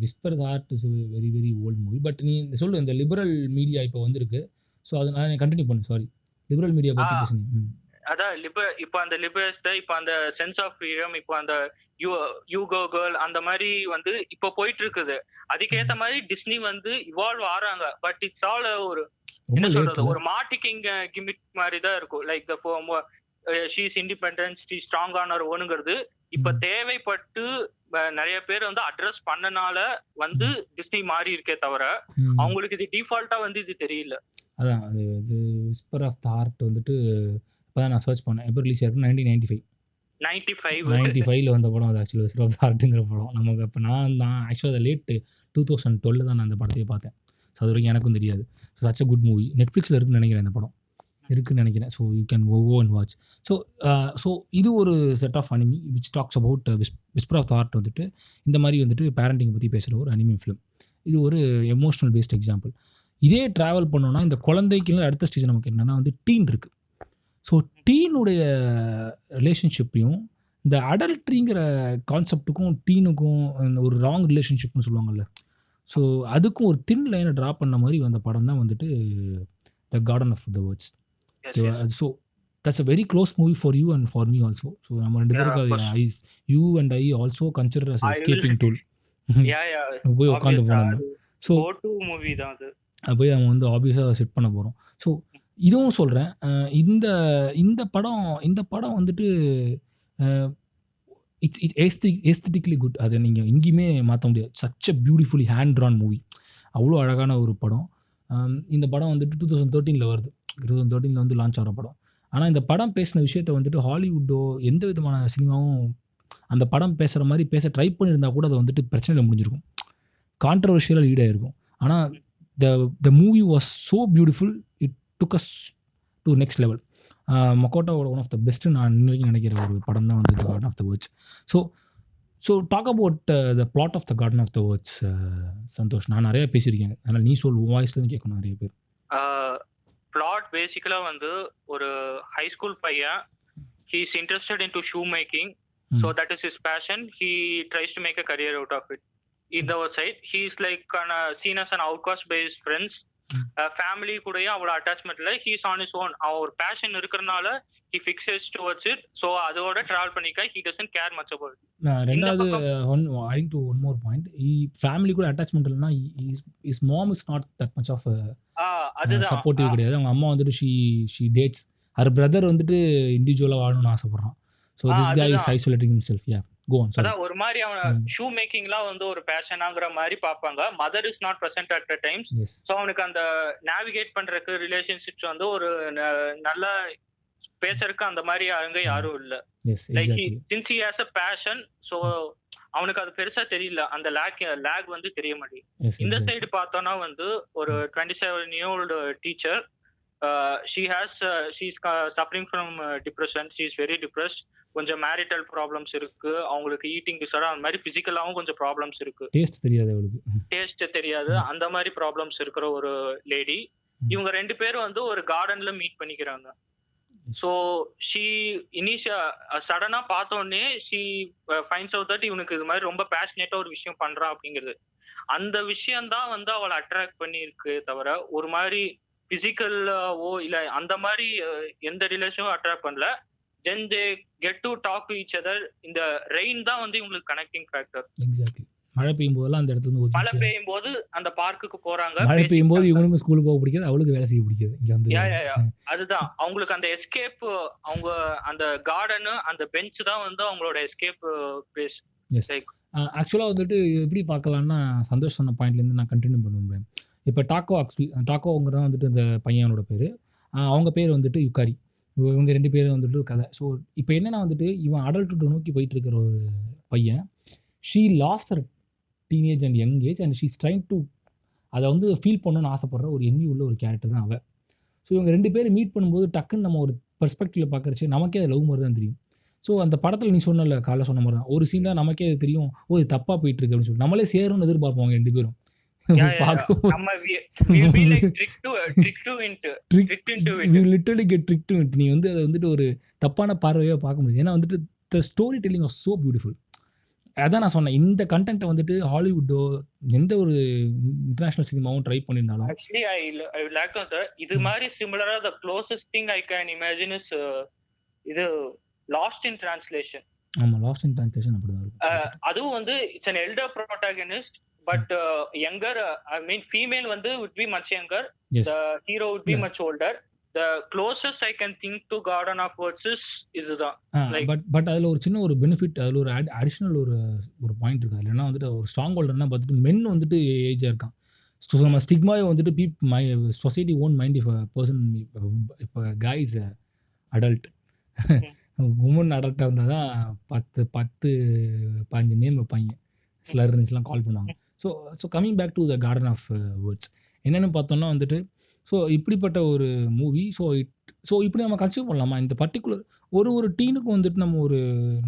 whisper heart is very very old movie. But நீ சொல்லு இந்த லிபரல் மீடியா இப்போ வந்திருக்கு. ஸோ அதை நான் கண்டினியூ பண்ணு. சாரி, லிபரல் மீடியா பத்தி பேசுங்க. அதான் இப்போ அந்த லிபரல்ஸ், இப்போ அந்த சென்ஸ் ஆஃப் ஃப்ரீடம், இப்போ அந்த யூகோ கேர்ள் அந்த மாதிரி வந்து இப்போ போயிட்டு இருக்குது. அதுக்கேற்ற மாதிரி டிஸ்னி வந்து இவால்வ் ஆறாங்க. பட் இட்ஸ் ஆல் ஒரு என்ன சொல்றது, ஒரு மார்க்கெட்டிங் கிமிக் மாதிரி தான் இருக்கும். Like she is independence, she strong on her ஓனுங்கிறது இப்போ தேவைப்பட்டு நிறைய பேர் வந்து அட்ரஸ் பண்ணனால வந்து டிஸ்னி மாறி இருக்கே தவிர அவங்களுக்கு இது டிஃபால்ட்டா வந்து இது தெரியல. அதான் அது விஸ்பர் ஆஃப் த ஹார்ட் வந்துட்டு இப்போ நான் சர்ச் பண்ணேன். எப்போ ரிலீஸ் ஆயிருக்கும்? 1995 வந்த படம் அது. ஆக்சுவலி விஸ்பர் ஆஃப் த ஹார்ட்டுங்கிற படம் நமக்கு அப்போ நான் ஆக்சுவலாக அதை லேட் 2012 தான் நான் அந்த படத்தையே பார்த்தேன். ஸோ அது வரைக்கும் எனக்கும் தெரியாது. So such a good movie. நெட்ஃப்ளிக்ஸில் இருக்குன்னு நினைக்கிறேன் இந்த படம், இருக்குன்னு நினைக்கிறேன். So you can go and watch. So இது ஒரு set of anime which talks about whisper of the heart வந்துட்டு இந்த மாதிரி வந்துட்டு பேரண்டிங் பற்றி பேசுகிற ஒரு அனிமி ஃபிலிம். இது ஒரு எமோஷனல் பேஸ்ட் எக்ஸாம்பிள். இதே ட்ராவல் பண்ணோன்னா இந்த குழந்தைக்கு அடுத்த ஸ்டேஜ் நமக்கு என்னென்னா வந்து டீன் இருக்குது. ஸோ டீனுடைய ரிலேஷன்ஷிப்பையும் இந்த அடல்ட்ரிங்கிற கான்செப்டுக்கும் டீனுக்கும் ஒரு ராங் ரிலேஷன்ஷிப்னு சொல்லுவாங்கல்ல, ஸோ அதுக்கும் ஒரு தின் லைனை ட்ரா பண்ண மாதிரி வந்த படம் தான் வந்துட்டு the garden of the words. So that's a very close movie for you and for me also. So நம்ம ரெண்டு பேருக்கு you and I also consider as escaping tool. போய் உட்காந்து போனோம். ஸோ மூவி தான் அது, போய் நம்ம வந்து ஆப்வியஸாக செட் பண்ண போகிறோம். ஸோ இதுவும் சொல்கிறேன், இந்த படம் வந்துட்டு எஸ்தட்டிக்கலி குட். அதை நீங்கள் எங்கேயுமே மாற்ற முடியாது. Such a beautifully hand drawn movie. அவ்வளோ அழகான ஒரு படம். இந்த படம் வந்துட்டு 2013 வருது. 2013 வந்து லான்ச் ஆகிற படம். ஆனால் இந்த படம் பேசின விஷயத்த வந்துட்டு ஹாலிவுட்டோ எந்த விதமான சினிமாவும் அந்த படம் பேசுகிற மாதிரி பேச ட்ரை பண்ணியிருந்தா கூட அதை வந்துட்டு பிரச்சனையில் முடிஞ்சிருக்கும், கான்ட்ரவர்ஷியலாக லீட் ஆகிருக்கும். ஆனால் the movie was so beautiful, it took us to next level. மகோட்டோவோட ஒன் ஆஃப் த பெஸ்ட் நான் இன்னைக்கு நினைக்கிற ஒரு படம் தான் வந்து the garden of the words. So talk about the plot of the garden of the words. Santosh, நான் நிறைய பேசியிருக்கேன், அதனால் நீ சொல், வாய்ஸ்லேருந்து கேட்கணும் நிறைய பேர். பிளாட் பேசிக்கலாக வந்து ஒரு ஹை ஸ்கூல் பையன், he is interested into shoe making, so that is his passion. He tries to make a career out of it. In the side, he is like seen as an outcast by his friends. Family கூடயும் அவ்வளோ attachment இல்லை. he is on his own. அவர் passion இருக்கிறனால he fixes towards it. so அதோட ட்ராவல் பண்ணிக்க he doesn't care much about it. ரெண்டாவது adding to one more point, family கூட அட்டாச்மெண்ட் இல்லைன்னா his mom is not that much of அதுதான் supportive கிடையாது. அவங்க அம்மா வந்துட்டு she dates her brother வந்துட்டு இண்டிவிஜுவலாக வாழணும்னு ஆசைப்படுறான். so this guy is isolating himself. yeah, go on, sorry. அதான் ஒரு மாதிரி அவன் ஷூ மேக்கிங்லாம் வந்து ஒரு பேஷனாங்கிற மாதிரி பார்ப்பாங்க. Mother is not present at the times. Yes so அவனுக்கு அந்த நேவிகேட் பண்றதுக்கு ரிலேஷன்ஷிப்ஸ் வந்து ஒரு நல்ல பேசுறதுக்கு அந்த மாதிரி அங்க யாரும் இல்ல. Yes like exactly. Since he has a passion, so அவனுக்கு அது பெருசா தெரியல. அந்த லேக் வந்து தெரிய மாட்டேங்குது. எஸ் இந்த எக்ஸாக்ட்லி. சைடு பார்த்தோம்னா வந்து ஒரு 27-year-old teacher, she is suffering from depression. She is very depressed. கொஞ்சம் மேரிட்டல் ப்ராப்ளம்ஸ் இருக்கு, அவங்களுக்கு ஈட்டிங் டிசார்டர், அந்த மாதிரி பிசிக்கலாவும் கொஞ்சம் ப்ராப்ளம்ஸ் இருக்கு. டேஸ்ட் தெரியாது அவளுக்கு. டேஸ்ட் தெரியாது, அந்த மாதிரி ப்ராப்ளம்ஸ் இருக்கிற ஒரு லேடி. இவங்க 2 பேரும் வந்து ஒரு கார்டன்ல மீட் பண்ணிக்கிறாங்க. ஸோ ஷீ சடனா பார்த்த உடனே ஷீ ஃபைண்ட்ஸ் அவுட் தட் இவனுக்கு இது மாதிரி ரொம்ப பேஷனேட்டா ஒரு விஷயம் பண்றான் அப்படிங்கிறது. அந்த விஷயம் தான் வந்து அவளை அட்ராக்ட் பண்ணியிருக்கு தவிர ஒரு மாதிரி பிசிக்கலாவோ இல்ல அந்த மாதிரி எந்த ரிலேஷனும் அட்ராக்ட் பண்ணல. Then they get to talk to each other. இந்த ரெயின் தான் வந்து இவங்களுக்கு கனெக்டிங் ஃபேக்டர். எக்ஸாக்ட்லி. மழை பெய்யும் போதெல்லாம் அந்த இடத்துல இருந்து மழை பெய்யும் போது அந்த பார்க்குக்கு போறாங்க. மழை பெய்யும் போது இவனுக்கு ஸ்கூலுக்கு போக பிடிக்காது, அவளுக்கு வேலை செய்ய பிடிக்காது. இங்க வந்து அதுதான் அவங்களுக்கு அந்த எஸ்கேப். அவங்க அந்த கார்டன் அந்த பெஞ்ச் தான் வந்து அவங்களோட எஸ்கேப் பிளேஸ். ஆக்சுவலாக வந்துட்டு எப்படி பார்க்கலாம்னா, சந்தோஷ் சொன்ன பாயிண்ட்லேருந்து நான் கண்டினியூ பண்ணுவேன். இப்போ டாக்கோங்கிறதான் வந்துட்டு இந்த பையனோட பேர். அவங்க பேர் வந்துட்டு யுக்காரி. இவங்க 2 பேரும் வந்துட்டு கதை. ஸோ இப்போ என்னன்னா வந்துட்டு இவன் அடல்ட்ஹுட் நோக்கி போயிட்டு இருக்கிற ஒரு பையன். She last her teenage and young age and she is trying to அதை வந்து ஃபீல் பண்ணணும்னு ஆசைப்படுற ஒரு எண்ணி உள்ள ஒரு கேரக்டர் தான் அவள். ஸோ இவங்க 2 பேரும் மீட் பண்ணும்போது டக்குன்னு நம்ம ஒரு பெர்ஸ்பெக்டிவ்ல பார்க்குறச்சு நமக்கே அது லவ் மாதிரி தான் தெரியும். ஸோ அந்த படத்தில் நீ சொன்னல காலைல சொன்ன மாதிரி தான் ஒரு சீனில் நமக்கே அது தெரியும், ஓ இது தப்பாக போயிட்டு இருக்கு அப்படின்னு சொல்லி நம்மளே சேரும்னு எதிர்பார்ப்போம் 2 பேரும். Literally get tricked to it. நீ வந்து அதை வந்துட்டு ஒரு தப்பான பார்வையாக பார்க்க முடியும். ஏன்னா வந்துட்டு the story telling was so beautiful. அதான் நான் சொன்னேன், இந்த கண்டென்ட்டை வந்துட்டு ஹாலிவுட்டோ எந்த ஒரு இன்டர்நேஷனல் சினிமாவும் ட்ரை பண்ணியிருந்தாலும் actually I would like to share இது மாதிரி சிமிலரா the closest thing I can imagine is இது லாஸ்ட் இன் டிரான்ஸ்லேஷன். ஆமா, லாஸ்ட் இன் டிரான்ஸ்லேஷன் அப்படிதான் இருக்கும். அதுவும் வந்து it's an elder protagonist but younger, I mean female வந்து would be much younger. Yes. The hero would be much older. The closest I can think to Garden of Words is இதுதான். But அதில் ஒரு சின்ன ஒரு benefit, அதில் ஒரு additional ஒரு point இருக்குது. அதில் என்ன வந்துட்டு ஒரு ஸ்ட்ராங் ஹோல்டர்னா பார்த்துட்டு மென் வந்துட்டு ஏஜாக இருக்கான். ஸோ நம்ம ஸ்டிக்மாவே வந்துட்டு society own mind if person இப்போ கைஸ் அடல்ட் உமன் அடல்ட்டாக இருந்தால் தான் 10-15 நேம் வைப்பாங்க, ஸ்லர்னுலாம் கால் பண்ணுவாங்க. So coming back to the garden of words என்னென்னு பார்த்தோம்னா வந்துட்டு ஸோ இப்படிப்பட்ட ஒரு மூவி. ஸோ இப்படி நம்ம கன்சியூம் பண்ணலாமா? இந்த பர்டிகுலர் ஒரு டீனுக்கும் வந்துட்டு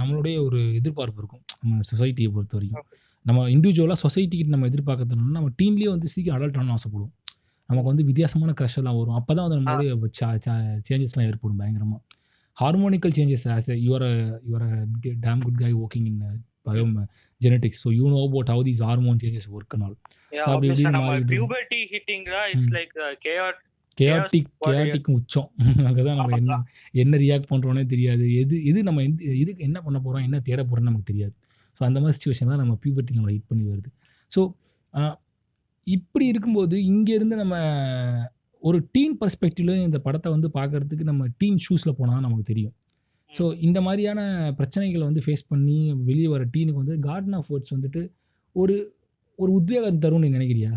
நம்மளுடைய ஒரு எதிர்பார்ப்பு இருக்கும். நம்ம சொசைட்டியை பொறுத்த வரைக்கும் நம்ம இண்டிவிஜுவலாக சொசைட்டிக்கு நம்ம எதிர்பார்க்கறதுனால நம்ம டீம்லேயே வந்து சீக்கிரம் அடல்ட் ஆகணும்னு ஆசைப்படுவோம். நமக்கு வந்து வித்தியாசமான க்ரஷ் எல்லாம் வரும். அப்போ தான் வந்து நம்மளுடைய சேஞ்சஸ்லாம் ஏற்படும் பயங்கரமாக. Harmonical changes as your damn good guy working in bio genetics, so you know about how these hormone changes work and all. Yeah, obviously puberty hitting it's like chaotic உச்சம். அங்கதான் நம்ம என்ன ரியாக்ட் பண்றோம்னே தெரியாது, எது நம்ம இதுக்கு என்ன பண்ண போறோம், என்ன தேட போறோம்னு நமக்கு தெரியாது. ஸோ அந்த மாதிரி சுச்சுவேஷன் தான் நம்ம பியூபர்ட்டி நம்ம ஹிட் பண்ணி வருது. ஸோ இப்படி இருக்கும்போது இங்கேருந்து நம்ம ஒரு டீன் பர்ஸ்பெக்டிவ்ல இந்த படத்தை வந்து பார்க்கறதுக்கு நம்ம டீன் ஷூஸில் போனால் நமக்கு தெரியும். ஸோ இந்த மாதிரியான பிரச்சனைகளை வந்து ஃபேஸ் பண்ணி வெளியே வர டீனுக்கு வந்து கார்டன் ஆஃப் வேர்ட்ஸ் வந்துட்டு ஒரு உத்வேகம் தரும்னு நீ நினைக்கிறியா?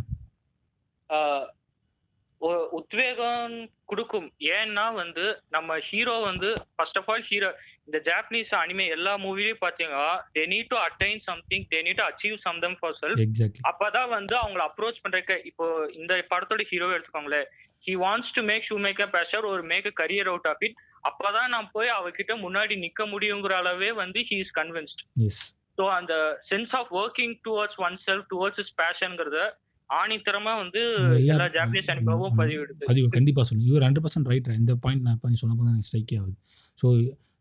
உத்வேகம் கொடுக்கும். ஏன்னா வந்து நம்ம ஹீரோ வந்து ஃபர்ஸ்ட் ஆஃப் ஆல் ஹீரோ இந்த ஜாப்பனீஸ் அனிமே எல்லா மூவிலையும் பார்த்தீங்கன்னா they need to attain something, they need to achieve something for self. அப்பதான் வந்து அவங்களை அப்ரோச் பண்றதுக்கு. இப்போ இந்த படத்தோட ஹீரோவை எடுத்துக்கோங்களேன், he wants to make shoemaker passion or make a career out of it. அப்பதான் நான் போய் அவகிட்ட முன்னாடி நிக்க முடியுங்கிற அளவே வந்து he is convinced. Yes. So அந்த sense of working towards oneself, towards his passionங்கிறத ஆணித்தரமா வந்து எல்லா ஜாப்பனீஸ் அனிமேவும் பதிவு கண்டிப்பா சொல்லுங்க. You 100% right. இந்த பாயிண்ட் நான் பண்ணி சொன்னப்போ தான் ஸ்ட்ரைக் ஆகுது. ஸோ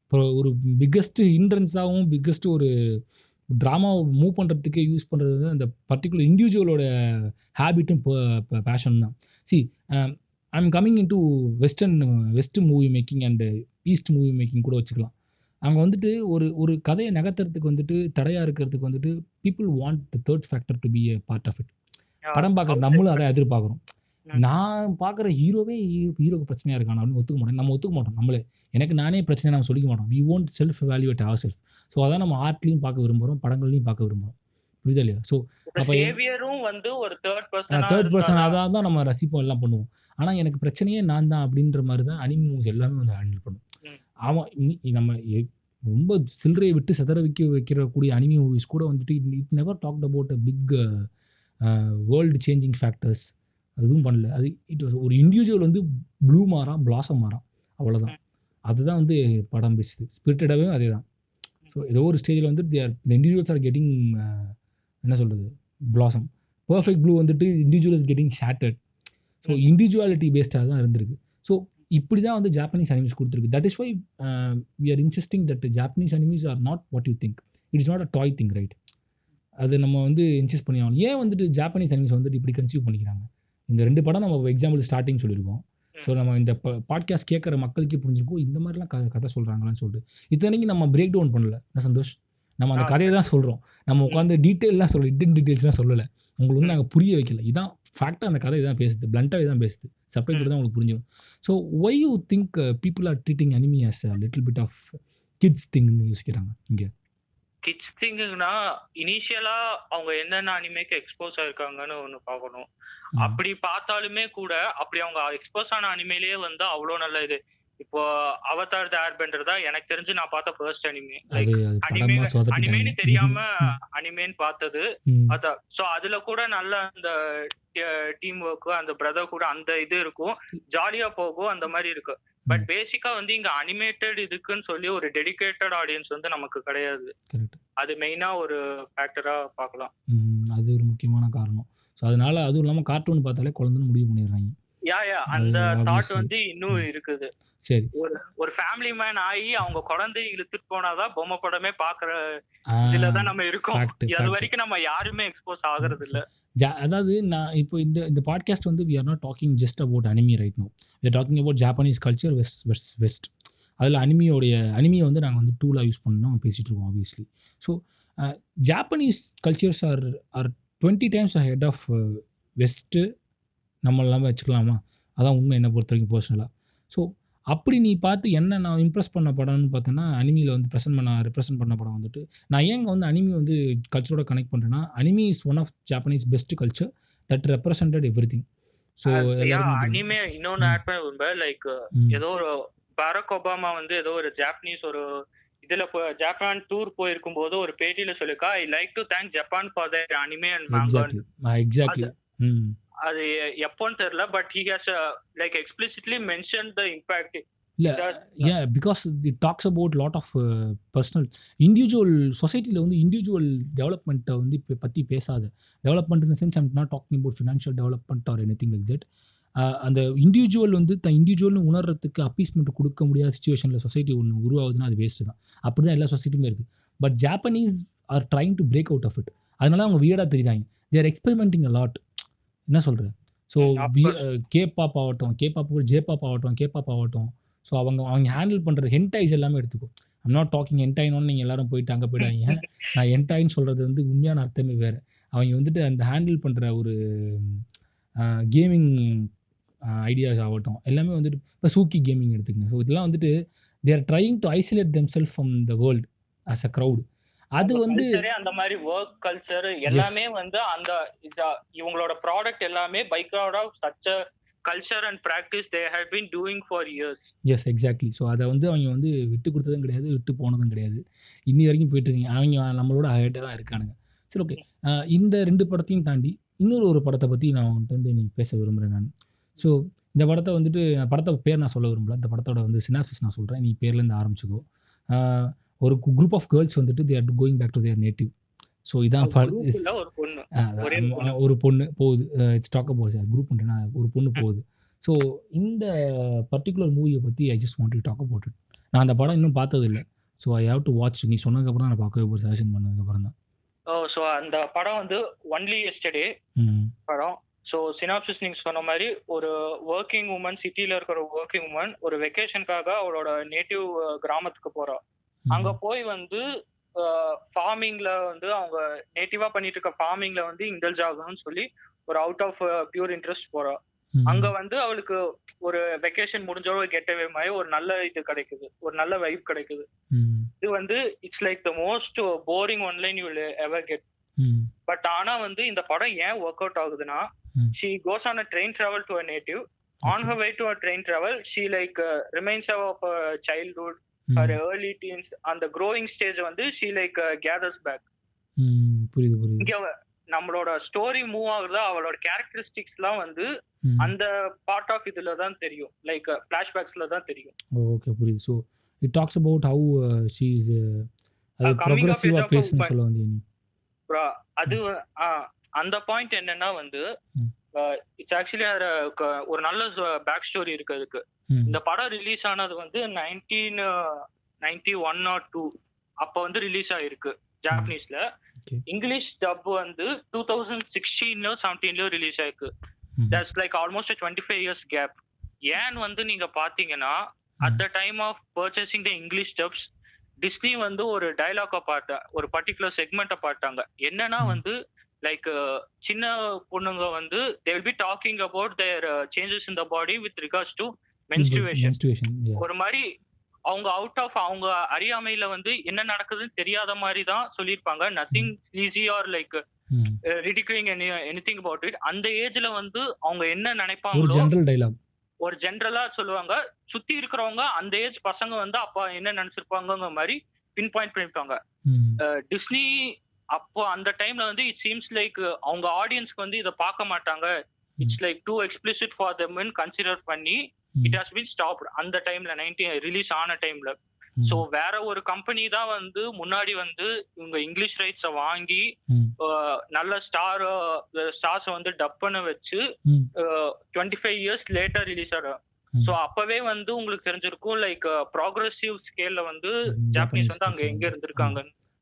இப்போ ஒரு பிக்கஸ்ட் ஹிண்ட்ரன்ஸாகவும் பிக்கஸ்ட் ஒரு ட்ராமாவை மூவ் பண்ணுறதுக்கு யூஸ் பண்ணுறது அந்த பர்டிகுலர் இண்டிவிஜுவலோட ஹேபிட்டும் பேஷன் தான். See I'm coming in to west movie making and east movie making கூட வச்சுக்கலாம். அவங்க வந்துட்டு ஒரு கதையை நகர்த்துறதுக்கு வந்துட்டு தடையாக இருக்கிறதுக்கு வந்துட்டு people want the third factor to be a part of it. படம் பார்க்குற நம்மளும் அதை எதிர்பார்க்குறோம். நான் பார்க்குற ஹீரோக்கு பிரச்சனையாக இருக்கான் அப்படின்னு ஒத்துக்க மாட்டேன். நம்ம ஒத்துக்க மாட்டோம். நம்மளே எனக்கு நானே பிரச்சனை நம்ம சொல்லிக்க மாட்டோம். We won't self valuate our self. So அதான் நம்ம ஆர்ட்லையும் பார்க்க விரும்புகிறோம், படங்கள்லையும் பார்க்க விரும்புகிறோம். புரியுதா இல்லையா? ஸோ அப்போ சேவியரும் வந்து ஒரு தேர்ட் பர்சனா தேர்ட் பர்சன் அதான் தான் நம்ம ரசிப்போம், எல்லாம் பண்ணுவோம். ஆனால் எனக்கு பிரச்சனையே நான் தான் அப்படின்ற மாதிரி தான் அனிமி மூவிஸ் எல்லாமே வந்து ஹேண்டில் பண்ணும். ஆமாம், நம்ம ரொம்ப சில்லறையை விட்டு சிதற வைக்கக்கூடிய அனிமி மூவிஸ் கூட வந்துட்டு it never talked about a big world changing factors. அதுவும் பண்ணல. அது ஒரு இண்டிவிஜுவல் வந்து ப்ளூ மாறான், பிளாசம் மாறான், அவ்வளோதான். அதுதான் வந்து படம் பேசுது. ஸ்பிரிட்டடாகவே அதே தான். ஸோ ஏதோ ஒரு ஸ்டேஜில் வந்து இண்டிவிஜுவல்ஸ் ஆர் கெட்டிங் என்ன சொல்கிறது, பிளாசம். பர்ஃபெக்ட் ப்ளூ வந்துட்டு individual is getting shattered. So individuality பேஸ்டாக தான் இருந்திருக்கு. ஸோ இப்படி தான் வந்து ஜாப்பனீஸ் அனிமீஸ் கொடுத்துருக்கு. That is why we are insisting that Japanese animes are not what you think. It is not a toy thing, right? அது நம்ம வந்து இன்சிஸ்ட் பண்ணி ஆகணும். ஏன் வந்துட்டு ஜாப்பனீஸ் அனிமீஸ் வந்துட்டு இப்படி கன்சியூவ் பண்ணிக்கிறாங்க? இந்த 2 படம் நம்ம எக்ஸாம்பிள் ஸ்டார்டிங் சொல்லியிருக்கோம். ஸோ நம்ம இந்த பாட்காஸ்ட் கேட்குற மக்களுக்கே புரிஞ்சிருக்கும் இந்த மாதிரிலாம் கதை சொல்கிறாங்களான்னு சொல்லிட்டு. இத்தனைக்கு நம்ம பிரேக் டவுன் பண்ணல, என்ன சந்தோஷ்? நம்ம அந்த கதையை தான் சொல்கிறோம். நம்ம உட்காந்து டீட்டெயிலாம் சொல்லல, டீட்டெயில்ஸ்லாம் சொல்லலை. உங்களுக்கு வந்து நாங்கள் புரிய வைக்கல. இதான் ஃபேக்டாக அந்த கதை இதான் பேசுது, பிளண்ட்டாக இதான் பேசுது. சப்டைட்டில் தான் உங்களுக்கு புரிஞ்சிடும். So why you think people are treating anime as a little bit of kids திங்னு யோசிக்கிறாங்க இங்கே? கிட்ஸ் திங்குனா இனிஷியலா அவங்க என்னென்ன அனிமேக்கு எக்ஸ்போஸ் ஆயிருக்காங்கன்னு ஒன்று பார்க்கணும். அப்படி பார்த்தாலுமே கூட அப்படி அவங்க எக்ஸ்போஸ் ஆன அனிமேலேயே வந்து அவ்வளோ நல்ல இது. இப்போ அவதார் த ஏர்பெண்டர் தான் எனக்கு தெரிஞ்சு நான் பார்த்த ஃபர்ஸ்ட் அனிமே. லைக் அனிமேன்னு தெரியாம அனிமேன்னு பார்த்தது அதான். ஸோ அதுல கூட நல்ல அந்த டீம் ஒர்க்கு, அந்த பிரதர் கூட அந்த இது இருக்கும், ஜாலியா போகும், அந்த மாதிரி இருக்கு. பட் பேசிக்கா வந்து இங்க அனிமேட்டட் இதுக்குன்னு சொல்லி ஒரு டெடிகேட்டட் ஆடியன்ஸ் வந்து நமக்கு கிடையாது. அது மெயினா ஒரு ஃபேக்டரா பார்க்கலாம். அது ஒரு முக்கியமான காரணம். ஸோ அதனால அதுவும் இல்லாம கார்ட்டூன் பார்த்தாலே குழந்தைன்னு முடிவு பண்ணிடுறாங்க. அந்த தாட் வந்து இன்னும் இருக்குது. சரி, ஒரு ஃபேமிலி மேன் ஆகி அவங்க குழந்தை இழுத்துட்டு போனாதான் பொம்மை படமே பாக்குற இதுலதான் நம்ம இருக்கோம். அது வரைக்கும் நம்ம யாருமே எக்ஸ்போஸ் ஆகுறது இல்ல. அதாவது நான் இப்போ இந்த பாட்காஸ்ட் வந்து we are not talking just about anime right now. We are talking about Japanese culture west. அதில் அனிமியை வந்து நாங்கள் வந்து டூலாக யூஸ் பண்ணோம் பேசிகிட்டு இருக்கோம் obviously. So Japanese cultures are 20 times ahead of west நம்ம எல்லாமே வச்சுக்கலாமா? அதான் உண்மை என்னை பொறுத்த வரைக்கும் பர்சனலாக. ஸோ அப்படி நீ பார்த்து என்ன நான் இம்ப்ரெஸ் பண்ண படம்னு பார்த்தேன்னா, அனிமியில் வந்து ரெப்ரசென்ட் பண்ண படம் வந்துட்டு நான் ஏங்க வந்து அனிமி வந்து கல்ச்சரோட கனெக்ட் பண்ணுறேன்னா, anime is one of Japanese best culture that represented everything. So anime இன்னொன்று ஆட் பண்ண லைக் ஏதோ ஒரு பராக் ஒபாமா வந்து ஏதோ ஒரு ஜாப்பனீஸ் ஒரு இதுல ஜப்பான் டூர் போயிருக்கும் போது ஒரு பேட்டியில சொல்லிருக்கா, I like to thank Japan for their anime and manga. Exactly. அது எப்போன்னு தெரியல, but he has like explicitly mentioned the impact. Yeah, because it talks about lot of personal individual சொசைட்டில வந்து இண்டிவிஜுவல் டெவலப்மெண்ட் வந்து பத்தி பேசாத. Development in the sense I'm not talking about financial development or anything like that. அந்த individual வந்து இண்டிவிஜுவல்னு உணர்றதுக்கு appeasement கொடுக்க முடியாத சுச்சுவேஷனில் சொசைட்டி ஒன்று உருவாகுதுன்னா அது வேஸ்ட்டு தான். அப்படி தான் எல்லா சொசைட்டியுமே இருக்குது. But Japanese are trying to break out of it. அதனால அவங்க வியர்டாக தெரியுறாங்க. They are experimenting a lot. என்ன சொல்கிறேன்? ஸோ கேபாப் ஆகட்டும், ஜேபாப் ஆகட்டும். ஸோ அவங்க ஹேண்டில் பண்ணுற ஹென்டைஸ் எல்லாமே எடுத்துக்கும். ஐம் நாட் டாக்கிங் ஹென்டைனோன்னு நீங்கள் எல்லாரும் போயிட்டு அங்கே போயிடாதீங்க. நான் ஹென்டைன்னு சொல்கிறது வந்து உண்மையான அர்த்தமே வேறு. அவங்க வந்துட்டு அந்த ஹேண்டில் பண்ணுற ஒரு கேமிங் ஐடியாஸ் ஆகட்டும் எல்லாமே வந்துட்டு இப்போ சூக்கி கேமிங் எடுத்துக்கங்க. ஸோ இதெல்லாம் வந்துட்டு they R trying to isolate themself from the world as a crowd. அது வந்து அந்த மாதிரி ஒர்க் கல்ச்சர் எல்லாமே வந்து அந்த இவங்களோட ப்ராடக்ட் எல்லாமே by crowd of such a culture and practice they have been doing for years. Yes, exactly. So அதை வந்து அவங்க வந்து விட்டு கொடுத்ததும் கிடையாது, விட்டு போனதும் கிடையாது. இன்னி வரைக்கும் போயிட்டு இருக்கீங்க. அவங்க நம்மளோட ஹைட்டாக தான் இருக்கானுங்க. சரி, ஓகே. இந்த 2 படத்தையும் தாண்டி இன்னொரு படத்தை பற்றி நான் வந்து நீ பேச விரும்புகிறேன் நான். ஸோ இந்த படத்தை வந்துட்டு படத்தை பேர் நான் சொல்ல விரும்பல. இந்த படத்தோட வந்து சினாப்சிஸ் நான் சொல்கிறேன், நீ பேர்லேருந்து ஆரம்பிச்சுக்கோ. ஒரு குரூப் ஆஃப் கேர்ள்ஸ் வந்துட்டு they are going back to their native. So இதான் ஒரு பொண்ணு போகுது. இட்ஸ் டாக் அபவுட் குரூப் ஒரு பொண்ணு போகுது. ஸோ இந்த பர்டிகுலர் மூவியை பற்றி I just want to talk about it. நான் அந்த படம் இன்னும் பார்த்தது இல்லை. So I have to watch. நீ சொன்னதுக்கப்புறம் நான் பார்க்கவே போய் சஜஷன் பண்ணதுக்கப்புறம் தான். ஸோ அந்த படம் வந்து ஒன்லி எஸ்டர்டே படம். ஸோ சினாப்சிஸ் நீங்கள் சொன்ன மாதிரி ஒரு ஒர்க்கிங் உமன், சிட்டியில் இருக்கிற ஒர்க்கிங் உமன் ஒரு வெக்கேஷனுக்காக அவளோட நேட்டிவ் கிராமத்துக்கு போகிறா. அங்கே போய் வந்து ஃபார்மிங்ல வந்து அவங்க நேட்டிவா பண்ணிட்டு இருக்க ஃபார்மிங்ல வந்து இண்டல்ஜ் ஆகணும்னு சொல்லி ஒரு அவுட் ஆஃப் பியூர் இன்ட்ரெஸ்ட் போறா. அங்க வந்து அவளுக்கு ஒரு வெக்கேஷன் முடிஞ்ச ஒரு கெட்டவே மாதிரி ஒரு நல்ல இது கிடைக்குது, ஒரு நல்ல வைப் கிடைக்குது. இது வந்து it's like the most boring online you will ever get. Hmm but ஆனா வந்து இந்த படம் ஏன் ஒர்க் அவுட் ஆகுதுன்னா, ம் she goes on a train travel to a native. On her way to a train travel, she like reminds her of her childhood, her ம் early teens, and the growing stage வந்து she like gathers back. ம் புரியுது புரியுது. இங்க நம்மளோட story move ஆகுறதா அவளோட கேரக்டரிஸ்டிக்ஸ்லாம் வந்து ம் அந்த பார்ட் ஆஃப் இதுல தான் தெரியும், லைக் ஃபிளாஷ்பேக்ஸ்ல தான் தெரியும். ஓகே புரியுது. So it talks about how she is அது கம்மிங் ஆஃப் ஏஜ் ப்ரொக்ரெசிவாக ஆஃப் பேசுன்னு சொல்ல வந்தீங்க நீ. அது அந்த பாயிண்ட் என்னன்னா வந்து ம் இட்ஸ் ஆக்சுவலி ஒரு நல்ல பேக் ஸ்டோரி இருக்கு அதுக்கு. ம் இந்த படம் ரிலீஸ் ஆனது வந்து 1991 or 2 அப்போ வந்து ரிலீஸ் ஆயிருக்கு ஜாப்பனீஸ்ல. ஓகே இங்கிலீஷ் டப் வந்து 2016 17 ரிலீஸ் ஆயிருக்கு. Hmm that's like almost 25 years gap. ஏன் வந்து நீங்க பாத்தீங்கன்னா at the time of purchasing the English dubs Disney வந்து ஒரு டைலாக ஒரு பர்டிகுலர் செக்மெண்ட்டை பார்த்தாங்க. என்னன்னா வந்து லைக் சின்ன பொண்ணுங்க வந்து they will be talking about their changes in the body with regards to menstruation. menstruation, yeah. ஒரு மாதிரி அவங்க அவுட் ஆஃப் அவங்க அறியாமையில வந்து என்ன நடக்குதுன்னு தெரியாத மாதிரி தான் சொல்லியிருப்பாங்க. நத்திங் ஈஸி ஆர் லைக் ம் ரிடிகுலிங் எனிதிங் அபவுட் இட். அந்த ஏஜ்ல வந்து அவங்க என்ன ஒரு நினைப்பாங்களோ ஜெனரல் டைலாக். ஒரு ஜென்ரலா சொல்லுவாங்க. சுத்தி இருக்கிறவங்க அந்த ஏஜ் பசங்க வந்து அப்ப என்ன நினைச்சிருப்பாங்கங்கிற மாதிரி பின் பாயிண்ட் பண்ணிருப்பாங்க. ம் டிஸ்னி அப்போ அந்த டைம்ல வந்து இட் சீம்ஸ் லைக் அவங்க ஆடியன்ஸ்க்கு வந்து இதை பார்க்க மாட்டாங்க, it's like too explicit for தெம்னு கன்சிடர் பண்ணி இட் ஹாஸ் பீன் ஸ்டாப்ட் அந்த டைம்ல 90 ரிலீஸ் ஆன டைம்ல. ஸோ வேற ஒரு கம்பெனி தான் வந்து முன்னாடி வந்து இவங்க இங்கிலீஷ் ரைட்ஸை வாங்கி நல்ல ஸ்டார்ஸ் வந்து டப் பண்ண வச்சு 25 years லேட்டர் ரிலீஸ் ஆகும். ஸோ அப்பவே வந்து உங்களுக்கு தெரிஞ்சிருக்கும் லைக் ப்ராக்ரெசிவ் ஸ்கேல்ல வந்து ஜாப்பனீஸ் வந்து அங்க எங்க இருந்திருக்காங்க.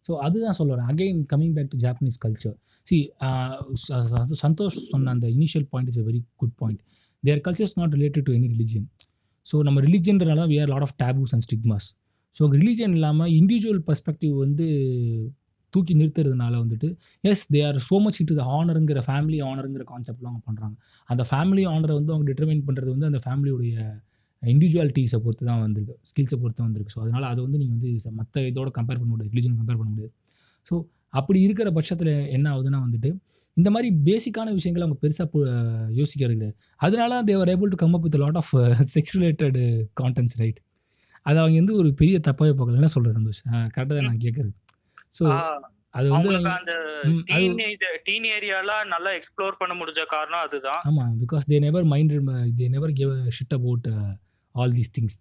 ஸோ அதுதான் சொல்கிறேன். Again coming back to Japanese culture. See Santosh சொன்ன அந்த initial point is a very good point. Their culture is not related to any religion. So நம்ம ரிலிஜியன்றனால we have lot of taboos and stigmas. So religion இல்லாமல் individual perspective வந்து தூக்கி நிறுத்துறதுனால வந்துட்டு yes they are so much into the ஹானருங்கிற family ஹானருங்கிற கான்செப்ட்லாம் அவங்க பண்ணுறாங்க. அந்த ஃபேமிலி ஹானரை வந்து அவங்க டிட்டர்மைன் பண்ணுறது வந்து அந்த ஃபேமிலியுடைய இண்டிவிஜுவாலிட்டிஸை பொறுத்து தான் வந்திருக்கு, ஸ்கில்ஸை பொறுத்து தான் வந்திருக்கு. ஸோ அதனால் அதை வந்து நீங்கள் வந்து மற்ற இதோட கம்பேர் பண்ண முடியாது, ரிலிஜன் கம்பேர் பண்ண முடியாது. ஸோ அப்படி இருக்கிற பட்சத்தில் என்ன ஆகுதுன்னா வந்துட்டு இந்த மாதிரி பேசிக்கான விஷயங்களை அவங்க பெருசாக யோசிக்கிறது கிடையாது. அதனால they're able to come up with lot of sex related contents, right? அது அவங்க வந்து ஒரு பெரிய தப்பாகவே பார்க்கல. என்ன சொல்கிறது சந்தோஷ்? கரெக்டாக தான் நான் கேட்குறது. ஸோ அது வந்து அந்த டீன் ஏரியாலாம் நல்லா எக்ஸ்ப்ளோர் பண்ண முடிஞ்ச காரணம் அதுதான். ஆமாம், because they never give a shit about all these things.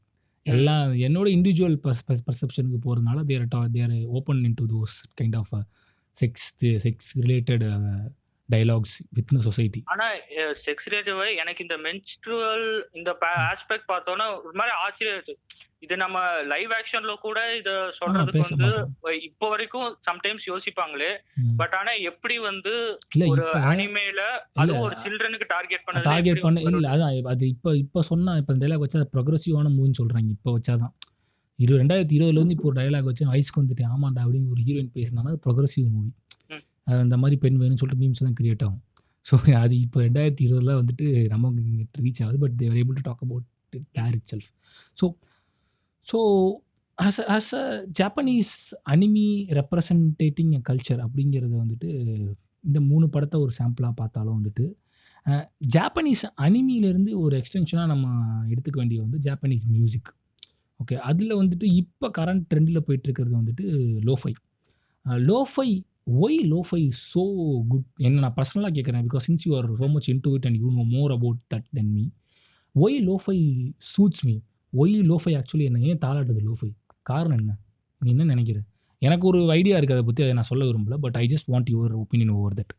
எல்லாம் என்னோட இண்டிவிஜுவல் பர்செப்ஷனுக்கு போகிறதுனால they're open into those kind of sex related dialogues with society. ஆனா செக்ஸ் ரிலேட்டிவ் எனக்கு இந்த மென்ஸ்ட்ருவல் இந்த ஆஸ்பெக்ட் பார்த்தோன்னா ஒரு மாதிரி ஆச்சரியம். இது நம்ம லைவ் ஆக்ஷன்ல கூட இத சொல்றதுக்கு வந்து இப்போ வரைக்கும் சம்டைம்ஸ் யோசிப்பாங்களே. பட் ஆனா எப்படி வந்து ஒரு அனிமேல அது ஒரு சில்ட்ரனுக்கு டார்கெட் பண்ண இல்ல, அதான் அது இப்ப சொன்னா இப்ப இந்த டைலாக் வச்சா ப்ரோக்ரசிவான மூவின்னு சொல்றாங்க. இப்ப வச்சாதான் 2020 வந்து இப்போ ஒரு டைலாக் வச்சு வயசுக்கு வந்துட்டு ஆமாண்டா அப்படின்னு ஒரு ஹீரோயின் பேசினா அது ப்ரோக்ரசிவ் மூவி. அந்த மாதிரி பெண் வேணும்னு சொல்லிட்டு மீம்ஸ் தான் கிரியேட் ஆகும். ஸோ அது இப்போ 2020 வந்துட்டு நமக்கு ரீச் ஆகுது. But they're able to talk about their itself. So as a Japanese anime representing a culture அப்படிங்கிறது வந்துட்டு இந்த 3 படத்தை ஒரு சாம்பிளாக பார்த்தாலும் வந்துட்டு ஜாப்பனீஸ் அனிமியிலேருந்து ஒரு எக்ஸ்டென்ஷனாக நம்ம எடுத்துக்க வேண்டியது வந்து ஜாப்பனீஸ் மியூசிக். ஓகே, அதில் வந்துட்டு இப்போ கரண்ட் ட்ரெண்டில் போயிட்டுருக்கிறது வந்துட்டு lofi. Why lofi so good என்ன நான் பர்சனலாக கேட்குறேன். Because since you are so much into it and you know more about that then me. Why lofi suits me. Why lofi actually என்ன ஏன் தாளாட்டுது லோஃபை? காரணம் என்ன? நீ என்ன நினைக்கிற? எனக்கு ஒரு ஐடியா இருக்குது அதை பற்றி, அதை நான் சொல்ல விரும்பல. But I just want your opinion over that.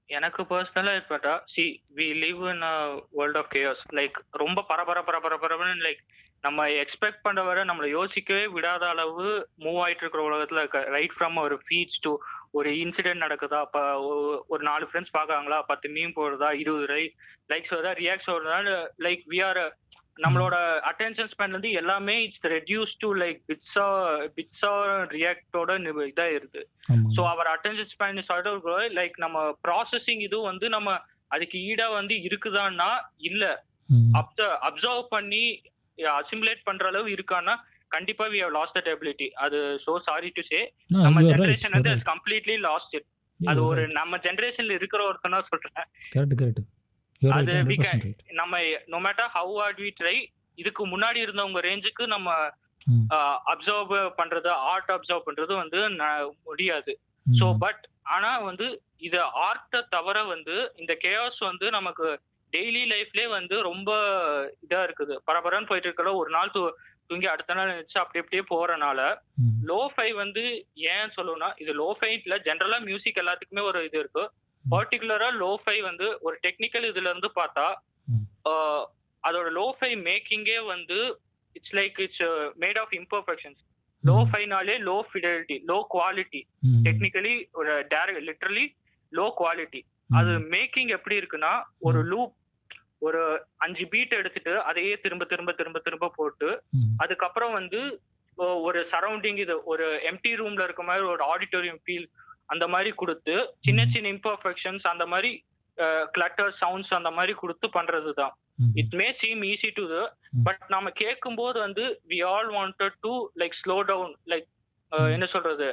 எனக்கு பர்சனலாக இருக்கட்டா, see we live in a world of chaos. Like ரொம்ப பரபரன்னு லைக் நம்ம எக்ஸ்பெக்ட் பண்ணுற வரை நம்மளை யோசிக்கவே விடாத அளவு மூவ் ஆகிட்டு இருக்கிற உலகத்தில் இருக்க. ரைட் ஃப்ரம் ஒரு ஃபீட்ஸ் டு ஒரு இன்சிடென்ட் நடக்குதா, அப்போ ஒரு 4 ஃப்ரெண்ட்ஸ் பார்க்குறாங்களா, 10 மீம் போடுறதா, 20 லைக்ஸ் வருதா, ரியாக்ட்ஸ் வருதா, லைக் வி ஆர் நம்மளோட அட்டென்ஷன் ஸ்பேன் வந்து எல்லாமே it's reduce to like pizza ரியாக்டோட இதாக இருக்குது. So our attention span is like நம்ம ப்ராசஸிங் இது வந்து நம்ம அதுக்கு ஈடா வந்து இருக்குதான்னா இல்லை, அப்சர்வ் பண்ணி அசிமுலேட் பண்ற அளவு இருக்கான்னா கண்டிப்பா we have lost that ability. அது so sorry to say No, நம்ம you are right. Generation You are வந்து right. Completely lost it. Yeah, அது you are ஒரு right. நம்ம ஜெனரேஷன்ல இருக்கிற ஒருத்தனா சொல்றேன். Correct. You are right. அது 100% right. நம்ம no matter how hard we try, இதுக்கு முன்னாடி இருந்தவங்க ரேஞ்சுக்கு நம்ம ம். அப்சர்வ் பண்றது, ஆர்ட் அப்சர்வ் பண்றது வந்து முடியாது. ம். ஸோ பட் ஆனா வந்து இது ஆர்ட்டை தவிர வந்து இந்த கேஆஸ் வந்து நமக்கு டெய்லி லைஃப்லயே வந்து ரொம்ப இதா இருக்குது. பரபரன்னு போயிட்டு இருக்கல, ஒரு நாள் தூங்கி அடுத்த நாள் நினைச்சு அப்படி அப்படியே போறனால ம். லோஃபை வந்து ஏன் சொல்லணும்னா, இது லோஃபைல ஜென்ரலா மியூசிக் எல்லாத்துக்குமே ஒரு இது இருக்கு. பர்டிகுலரா லோஃபை வந்து ஒரு டெக்னிக்கல் இதுல இருந்து பார்த்தா ம். அதோட லோஃபை மேக்கிங்கே வந்து it's like it's made of imperfections. லோஃபைனாலே low fidelity, low quality, hmm. Technically ஒரு லிட்டரலி லோ குவாலிட்டி. அது மேக்கிங் எப்படி இருக்குன்னா, ஒரு லூப் ஒரு 5 பீட் எடுத்துட்டு அதையே திரும்ப திரும்ப திரும்ப திரும்ப போட்டு ம். அதுக்கப்புறம் வந்து ஒரு சரௌண்டிங் இது ஒரு எம்டி ரூம்ல இருக்க மாதிரி ஒரு ஆடிட்டோரியம் ஃபீல் அந்த மாதிரி கொடுத்து சின்ன சின்ன இம்பர்ஃபெக்ஷன்ஸ் அந்த மாதிரி கிளட்டர் சவுண்ட்ஸ் அந்த மாதிரி கொடுத்து பண்றது தான். Hmm. It may seem easy to do, but நம்ம கேட்கும்போது வந்து we all wanted to like slow down, like என்ன சொல்றது,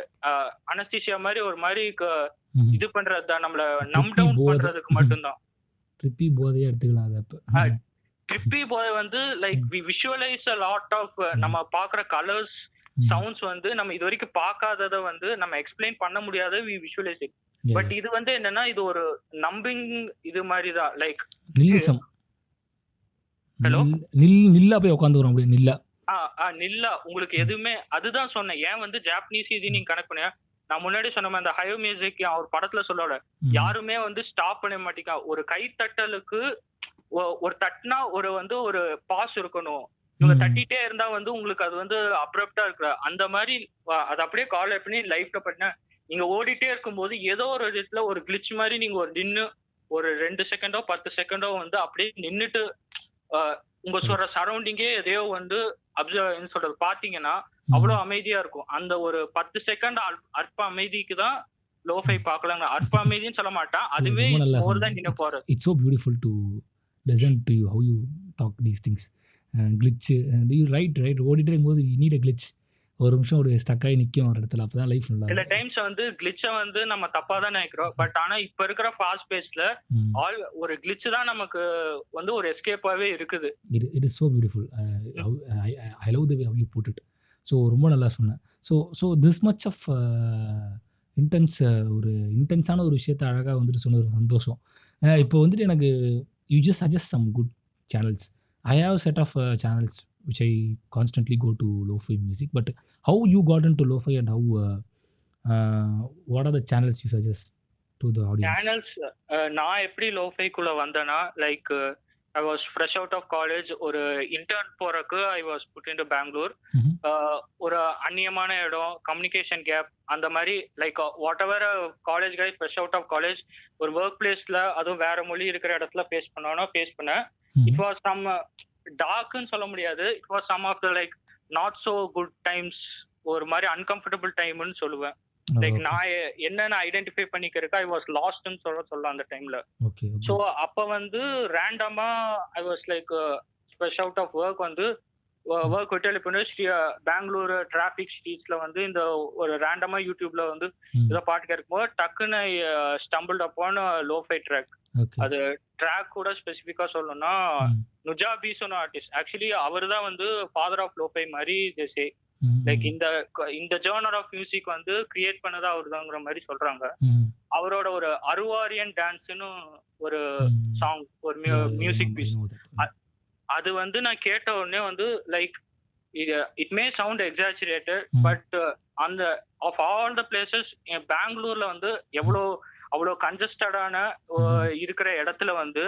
அனஸ்தீசியா மாதிரி ஒரு மாதிரி ம். இது பண்றது தான், நம்மள நம் டவுன் பண்றதுக்கு மட்டும்தான். ட்ரிப்பி போதையே எடுத்துக்கலாம் அது அப்ப. ட்ரிப்பி போய் வந்து like we visualise a lot of நம்ம பாக்குற கலர்ஸ் சவுண்ட்ஸ் வந்து நம்ம இது வரைக்கும் பார்க்காததை வந்து நம்ம எக்ஸ்பிளைன் பண்ண முடியாத வி விஷுவலைஸ் இட். பட் இது வந்து என்னன்னா இது ஒரு நம்பிங் இது மாதிரி தான். லைக் நில்லிசம். ஹலோ நில்லா போய் உட்காந்துக்கிறோம் அப்படியே நில்லா. நில்லா உங்களுக்கு எதுவுமே அதுதான் சொன்னேன். ஏன் வந்து ஜாப்பனீஸ் இது நீங்க கனெக்ட் பண்ண, நான் முன்னாடி சொன்ன மாதிரி அந்த ஹையோ மியூசிக் அவர் படத்துல சொல்லோட யாருமே வந்து ஸ்டாப் பண்ண மாட்டேங்க. ஒரு கைத்தட்டலுக்கு ஒரு தட்டினா ஒரு வந்து ஒரு பாஸ் இருக்கணும். இவங்க தட்டிட்டே இருந்தா வந்து உங்களுக்கு அது வந்து அப்ரப்டா இருக்கிற அந்த மாதிரி அது அப்படியே கால் பண்ணி லைஃப்ல பண்ண நீங்க ஓடிட்டே இருக்கும்போது ஏதோ ஒரு இடத்துல ஒரு கிளிச் மாதிரி நீங்க ஒரு நின்று ஒரு 2 செகண்டோ 10 செகண்டோ வந்து அப்படியே நின்றுட்டு உங்க சொல்ற சரௌண்டிங்கே எதையோ வந்து அப்சர்வ் சொல்றது பாத்தீங்கன்னா அவ்வளவு அமைதியா இருக்கும். அந்த ஒரு 10 செகண்ட் அற்ப அமைதிக்கு தான் லோஃபை பார்க்கலாங்க. அற்ப அமைதின்னு சொல்ல மாட்டான், அதுவே மோர் தான் நின்னு போறது. It's so beautiful to listen to you how you talk these things. glitch you right ஓடிட்டே இருக்கும்போது you need a glitch. ஒரு நிமிஷம் ஒரு ஸ்டக் ஆகி நிக்கும் ஒரு இடத்துல, அப்பதான் லைஃப் நல்லா. சில டைம்ஸ் வந்து கிளிட்சை வந்து நம்ம தப்பா தான் நினைக்கிறோம். பட் ஆனா இப்ப இருக்கிற ஃபாஸ்ட் பேஸ்ல ஒரு கிளிட்ச் தான் நமக்கு வந்து ஒரு எஸ்கேப்பாவே இருக்குது. it is so beautiful. I love the way how you put it. So ரொம்ப நல்லா சொன்னேன். ஸோ திஸ் மச் ஆஃப் ஒரு இன்டென்ஸான ஒரு விஷயத்தை அழகாக வந்துட்டு சொன்ன ஒரு சந்தோஷம். இப்போ வந்துட்டு எனக்கு you just suggest some good channels. I have set of channels which I constantly go to lo-fi music, but how you got into lo-fi and how what are the channels you suggest to the audience? Channels நான் எப்படி lo-fi-குள்ள வந்தேன்னா, like I was fresh out of college. ஒரு intern போறக்கு I was put into Bangalore. ஒரு அந்நியமான இடம், communication gap அந்த மாதிரி like whatever college guy fresh out of college ஒரு ஒர்க் பிளேஸ்ல அதுவும் வேற மொழி இருக்கிற இடத்துல ஃபேஸ் பண்ணேன். இட் வாஸ் சம் டார்க்னு சொல்ல முடியாது. It was some of the like not so good times, ஒரு மாதிரி அன்கம்ஃபர்டபுள் டைம்னு சொல்லுவேன். லைக் நான் என்னென்ன ஐடென்டிஃபை பண்ணிக்கிறதுக்கு ஐ வாஸ் லாஸ்ட்னு சொல்ல அந்த டைம்ல. ஸோ அப்போ வந்து ரேண்டமா I was like fresh out of work வந்து ஒர்க் விட்டு இப்போ பெங்களூர் டிராஃபிக் ஸ்ட்ரீட்ஸ்ல வந்து இந்த ஒரு ரேண்டமா யூடியூப்ல வந்து ஏதோ பாட்டு கேட்கும்போது டக்குன்னு ஸ்டம்பிள்ட் அப்பான் லோ-ஃபை ட்ராக். அது ட்ராக் கூட ஸ்பெசிஃபிக்கா சொல்லணும்னா நுஜாபீஸ்னு ஆர்டிஸ்ட், ஆக்சுவலி அவர் தான் வந்து ஃபாதர் ஆஃப் லோ-ஃபை மாதிரி தேசே. லைக் இந்த ஜர்னர் ஆஃப் மியூசிக் வந்து கிரியேட் பண்ணதா அவர் தாங்கிற மாதிரி சொல்றாங்க. அவரோட ஒரு அருவாரியன் டான்ஸ்னு ஒரு சாங், ஒரு மியூசிக் பீஸ், அது வந்து நான் கேட்ட உடனே வந்து like it may sound exaggerated, but அந்த ஆஃப் ஆல் த பிளேசஸ் பெங்களூர்ல வந்து அவ்வளோ கன்ஜஸ்டடான இருக்கிற இடத்துல வந்து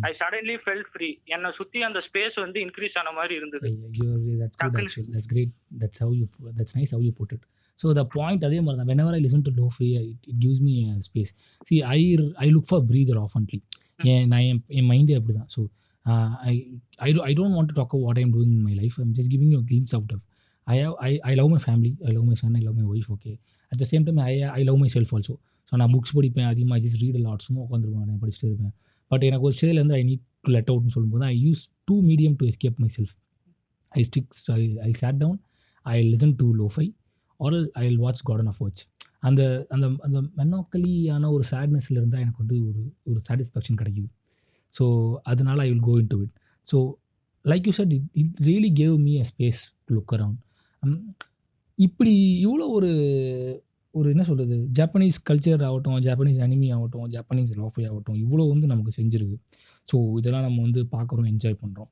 ஐ சடன்லி ஃபெல்ட் ஃப்ரீ. என்னை சுத்தி அந்த ஸ்பேஸ் வந்து இன்க்ரீஸ் ஆன மாதிரி இருந்தது. That's nice how you put it. So the point அதே மாதிரி தான், whenever I listen to lo-fi it gives me a space. See I look for breather oftenly. என் மைண்டே அப்படிதான். So I don't want to talk about what I'm doing in my life. I'm just giving you a glimpse out of. I love my family, I love my son, I love my wife. Okay, at the same time I love myself also. So நான் books படிப்பேன் அதிகமாக, just read a lot, சும்மா உட்காந்துருப்பேன் படிச்சுட்டு இருப்பேன். But எனக்கு ஒரு ஸ்டேஜ்லேருந்து ஐ நீட் டு லெட் அவுட்னு சொல்லும்போது I use 2 medium to escape myself. I sat down, I listen to lofi or I will watch garden of watch. அந்த அந்த அந்த மெனாக்கலியான ஒரு சேட்னஸ்ல இருந்தால் எனக்கு வந்து ஒரு ஒரு சாட்டிஸ்ஃபேக்ஷன் கிடைக்குது. ஸோ அதனால I will go into it. So like you said it really gave me a space to look around. இப்படி இவ்வளோ ஒரு ஒரு என்ன சொல்கிறது, ஜாப்பனீஸ் கல்ச்சர் ஆகட்டும், ஜாப்பனீஸ் அனிமி ஆகட்டும், ஜாப்பனீஸ் லோஃபை ஆகட்டும், இவ்வளோ வந்து நமக்கு செஞ்சிருக்கு. ஸோ இதெல்லாம் நம்ம வந்து பார்க்குறோம், என்ஜாய் பண்ணுறோம்.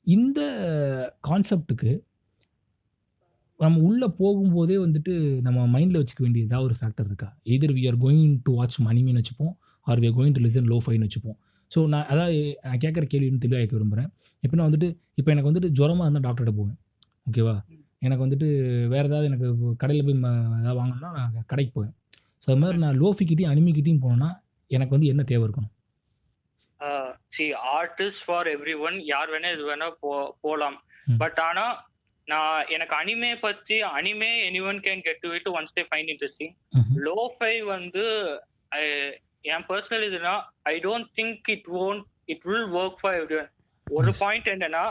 இந்த கான்செப்டுக்கு நம்ம உள்ளே போகும்போதே வந்துட்டு நம்ம மைண்டில் வச்சுக்க வேண்டிய ஏதாவது ஒரு ஃபேக்டர் இருக்கா? Either we are going to watch அனிமின்னு வச்சுப்போம், or we are going to listen லோஃபைன்னு வச்சுப்போம். ஸோ நான் அதாவது நான் கேட்குற கேள்வின்னு தெளிவாக கேட்க விரும்புகிறேன். எப்படின்னா வந்துட்டு இப்போ எனக்கு வந்துட்டு ஜுரமாக இருந்தால் டாக்டர்கிட்ட போவேன், ஓகேவா? எனக்கு வந்துட்டு வேறு ஏதாவது எனக்கு கடையில் போய் ஏதாவது வாங்கணும்னா நான் கடைக்கு போவேன். ஸோ அது மாதிரி நான் லோஃபிக்கிட்டையும் அனிமிக்கிட்டையும் போனேன்னா எனக்கு வந்து என்ன தேவை இருக்கணும்? Art is for every one. யார் வேணா இது வேணா போகலாம். பட் ஆனால் நான் எனக்கு அனிமே பற்றி anyone can get to it once they find interesting. Lo-fi வந்து என் பர்சனல் இதுனா I don't think it will work for every one. ஒரு பாயிண்ட் என்னன்னா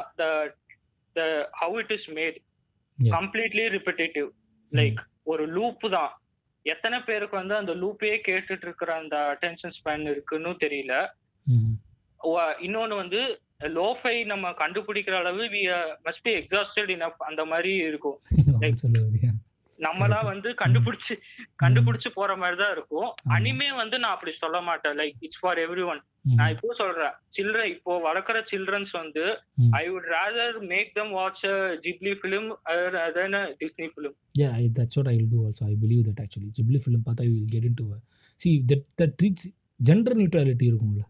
the how it is made completely repetitive. Like ஒரு loop தான். எத்தனை பேருக்கு வந்து அந்த லூப்பே கேட்டுட்டு இருக்கிற அந்த அட்டென்ஷன் ஸ்பேன் இருக்குன்னு தெரியல. இன்னொன்று வந்து லோஃபை நம்ம கண்டுபிடிக்கிற அளவு மஸ்ட் பி எக்ஸாஸ்டட் இனஃப் அந்த மாதிரி இருக்கும். நம்மளாம் வந்து கண்டுபிடிச்சு போற மாதிரி தான் இருக்கும். அனிமே வந்து நான் அப்படி சொல்ல மாட்டேன். Like it's for everyone. நான் இப்போ சொல்றேன், இப்போ வளர்க்குற சில்ட்ரன்ஸ் வந்து I would rather make them watch a Ghibli film than a Disney film. Yeah, that's what I will do also. I believe that actually Ghibli film பார்த்தா you will get into see that treats gender neutrality இருக்கும்ல.